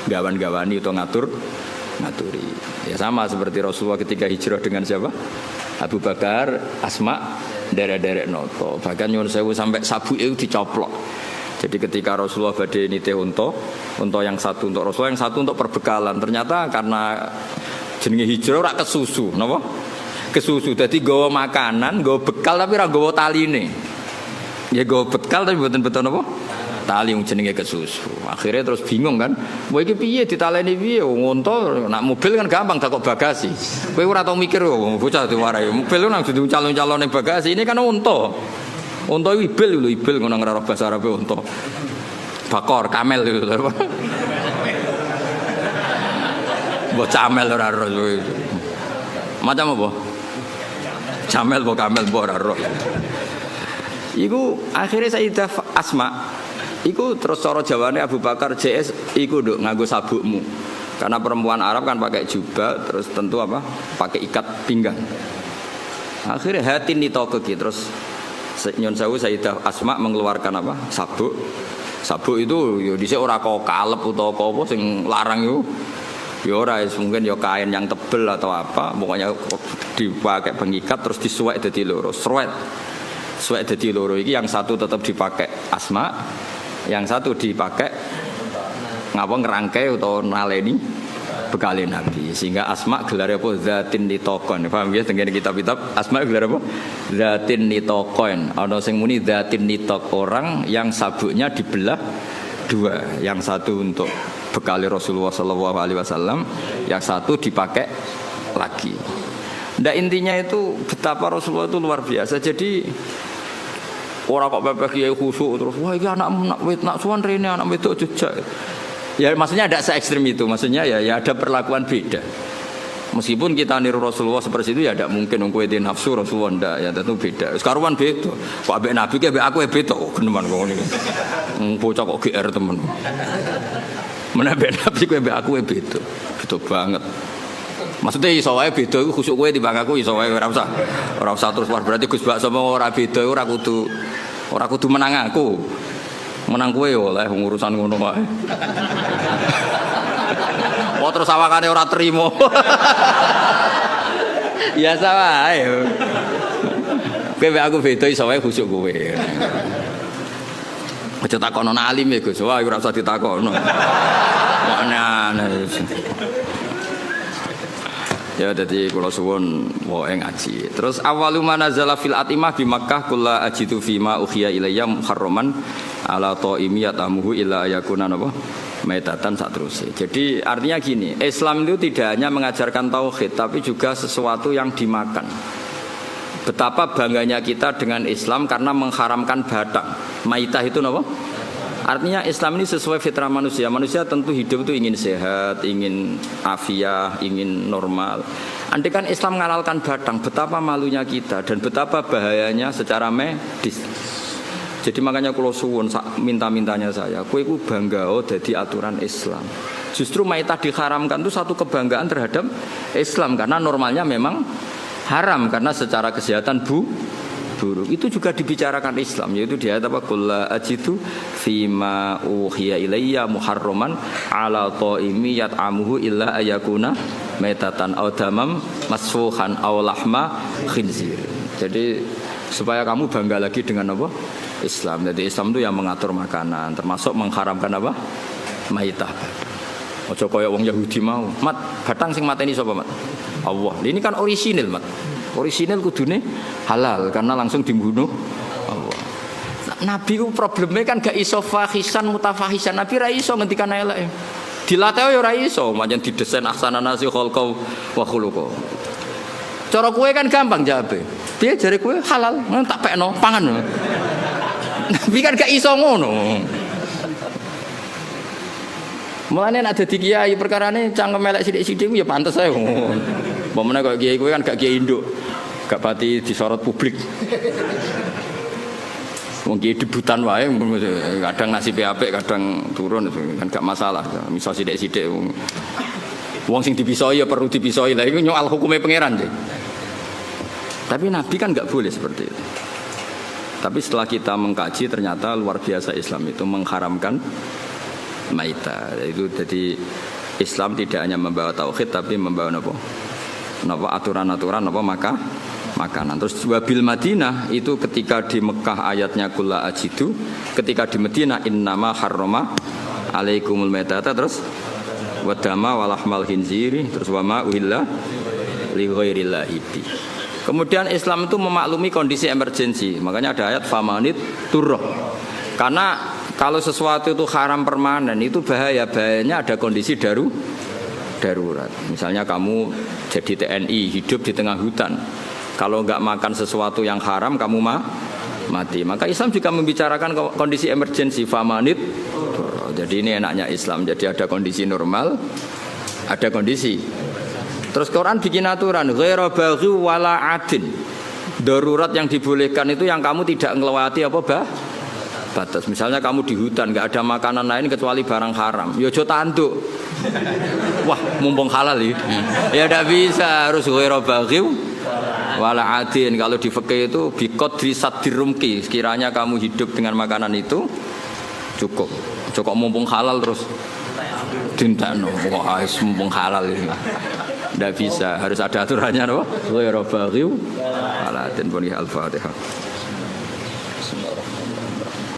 Speaker 1: gawan-gawani atau ngaturi. Ya sama seperti Rasulullah ketika hijrah dengan siapa? Abu Bakar, Asma, derek-derek noto. Bahkan nyuwun sewu sampai sabuke dicoplok. Jadi ketika Rasulullah badhe nitih unta yang satu untuk Rasulullah, yang satu untuk perbekalan. Ternyata karena jenenge hijrah ora kesusu, napa? Kesusu. Dadi nggawa makanan, nggawa bekal tapi ora nggawa taline. Ya nggawa bekal tapi mboten beton napa? Tali yang jenenge kesusu. Akhirnya terus bingung kan. Wah iki piye ditaleni piye? Unta nak mobil kan gampang tak kok bagasi. Kowe ora tau mikir bocah diwarai. Mobil ku nang dudu calon-calone bagasi. Ini kan unta. Unta ibil lho, ibil ngono ora bahasa Arab unta. Bakor, kamel itu. Mbok camel ora ro. Macam apa? Camel mbok kamel mbok ora ro. Iku akhirnya Sayyidah Asma iku terus cara jawane Abu Bakar JS iku nduk nganggo sabukmu. Karena perempuan Arab kan pakai jubah terus tentu apa? Pakai ikat pinggang. Akhirnya hatin ditokek terus nyon sewu Sayyidah Asma mengeluarkan apa? Sabuk. Sabuk itu ya dhisik ora kok kalep utawa apa sing larang iku. Ya ora mungkin ya kain yang tebel atau apa, pokoknya dipakai pengikat terus disuwek dadi loro. Suwek dadi loro iki yang satu tetap dipakai Asma, yang satu dipakai ngapa ngerangkai atau naleni bekale Nabi. Sehingga Asma gelar apa zatin nitokon. Paham ya tengene kitab-kitab Asma gelar apa? Zatin nitokon. Ana sing muni zatin nitok, orang yang sabuknya dibelah dua. Yang satu untuk bekali Rasulullah sallallahu alaihi wasallam, yang satu dipakai lagi. Nah intinya itu betapa Rasulullah itu luar biasa. Jadi orang kok pepeh kiai khusuk terus wah iki nak suwan rene anak wedok jejak. Ya maksudnya ada se-ekstrem itu, maksudnya ya ada perlakuan beda. Meskipun kita niru Rasulullah seperti itu ya tidak mungkin kowe di nafsu Rasulullah ndak ya tentu beda. Sekaruan beda. Kok ambek Nabi ki ambek aku beda kok geneman kok ngene. Bocah kok GR temen. Menambah Nabi kowe ambek aku beda. Beda banget. Maksudnya iso wae beda iku khusuk kowe timbang aku iso wae ora usah terus berarti Gus Bak sama ora beda ora kudu menang aku. Menang kowe oleh urusan ngono wae. Wah terus awakane ora trimo. Biasa wae. Kowe mbek aku beda iso wae khusuk kowe. Aja takono alim ya Gus, wah ora usah ditakono. Aneh-aneh. Ya jadi kula suwun wae ngaji. Terus awalu manazala fil atimah bi Makkah kulla ajidu fima ukhiya ilayya muharraman ala taimi yatamuhu illa yakuna napa metatan saterusé. Jadi artinya gini, Islam itu tidak hanya mengajarkan tauhid tapi juga sesuatu yang dimakan. Betapa bangganya kita dengan Islam karena mengharamkan batang. Maitah itu apa? Artinya Islam ini sesuai fitrah manusia. Manusia tentu hidup itu ingin sehat, ingin afiah, ingin normal. Andai kan Islam mengalalkan batang, betapa malunya kita dan betapa bahayanya secara medis. Jadi makanya kalau suwun minta-mintanya saya, kowe iku bangga dadi aturan Islam. Justru maitah diharamkan itu satu kebanggaan terhadap Islam karena normalnya memang haram karena secara kesehatan buruk. Itu juga dibicarakan Islam, yaitu di ayat apa? Qul la ajidu fima uhiya ilayya muharraman ala taimi yat'amuhu illa ayakuna maitatan aw damam masfuhan aw lahma khinzir. Jadi supaya kamu bangga lagi dengan apa? Islam. Jadi Islam itu yang mengatur makanan, termasuk mengharamkan apa? Maitah. Ojo koyo wong Yahudi mau. Mat, batang sing mateni sapa, Mat? Allah. Ini kan orisinil, Mat. Orisinil kudune halal karena langsung dibunuh Allah. Nabi ku problemnya kan gak iso fahisan mutafahisan. Nabi ra iso ngendikan elek. Dilatih ya ora iso, pancen didesain ahsana nasi khalqa wa khuluqa. Cara kowe kan gampang jawabe. Piye jare kowe halal, tak pekno pangan. Nabi kan gak iso ngono. Mulane nek dadi kiai perkarane cangkem elek sithik-sithik ya pantes ae. Pemene kok kiai kowe kan gak kiai induk. Gak pati disorot publik. Wong kiai debutan wae kadang nasibe apik, kadang turun kan gak masalah. Misal sithik-sithik wong sing dipisoi ya perlu dipisoi. Lah iku nyoal hukume pangeran sih. Tapi Nabi kan gak boleh seperti itu. Tapi setelah kita mengkaji ternyata luar biasa Islam itu mengharamkan maitah. Itu jadi Islam tidak hanya membawa tauhid tapi membawa apa aturan-aturan apa makanan. Terus wabil Madinah itu ketika di Mekah ayatnya kulla ajidu, ketika di Madinah innama harrama alaikumul maitata, terus wadama walahmal khinziri, terus wama uhilla li ghairillahi. Kemudian Islam itu memaklumi kondisi emergensi. Makanya ada ayat famanit turroh. Karena kalau sesuatu itu haram permanen itu bahayanya ada kondisi darurat. Misalnya kamu jadi TNI hidup di tengah hutan. Kalau nggak makan sesuatu yang haram kamu mati. Maka Islam juga membicarakan kondisi emergensi famanit turroh. Jadi ini enaknya Islam. Jadi ada kondisi normal, ada kondisi. Terus Quran bikin aturan ghaira baghi wala adin. Darurat yang dibolehkan itu yang kamu tidak ngelewati apa batas. Misalnya kamu di hutan enggak ada makanan lain kecuali barang haram. Ya aja tanduk. Wah, mumpung halal ya. Ya enggak bisa, harus ghaira baghi wala adin. Kalau di fikih itu biqadri sadirumki. Sekiranya kamu hidup dengan makanan itu cukup. Cukup mumpung halal terus dintakno. Wah, mumpung halal ini. Tidak bisa, harus ada aturannya, no? Ghairu baghi wala adin. Al-Fatihah.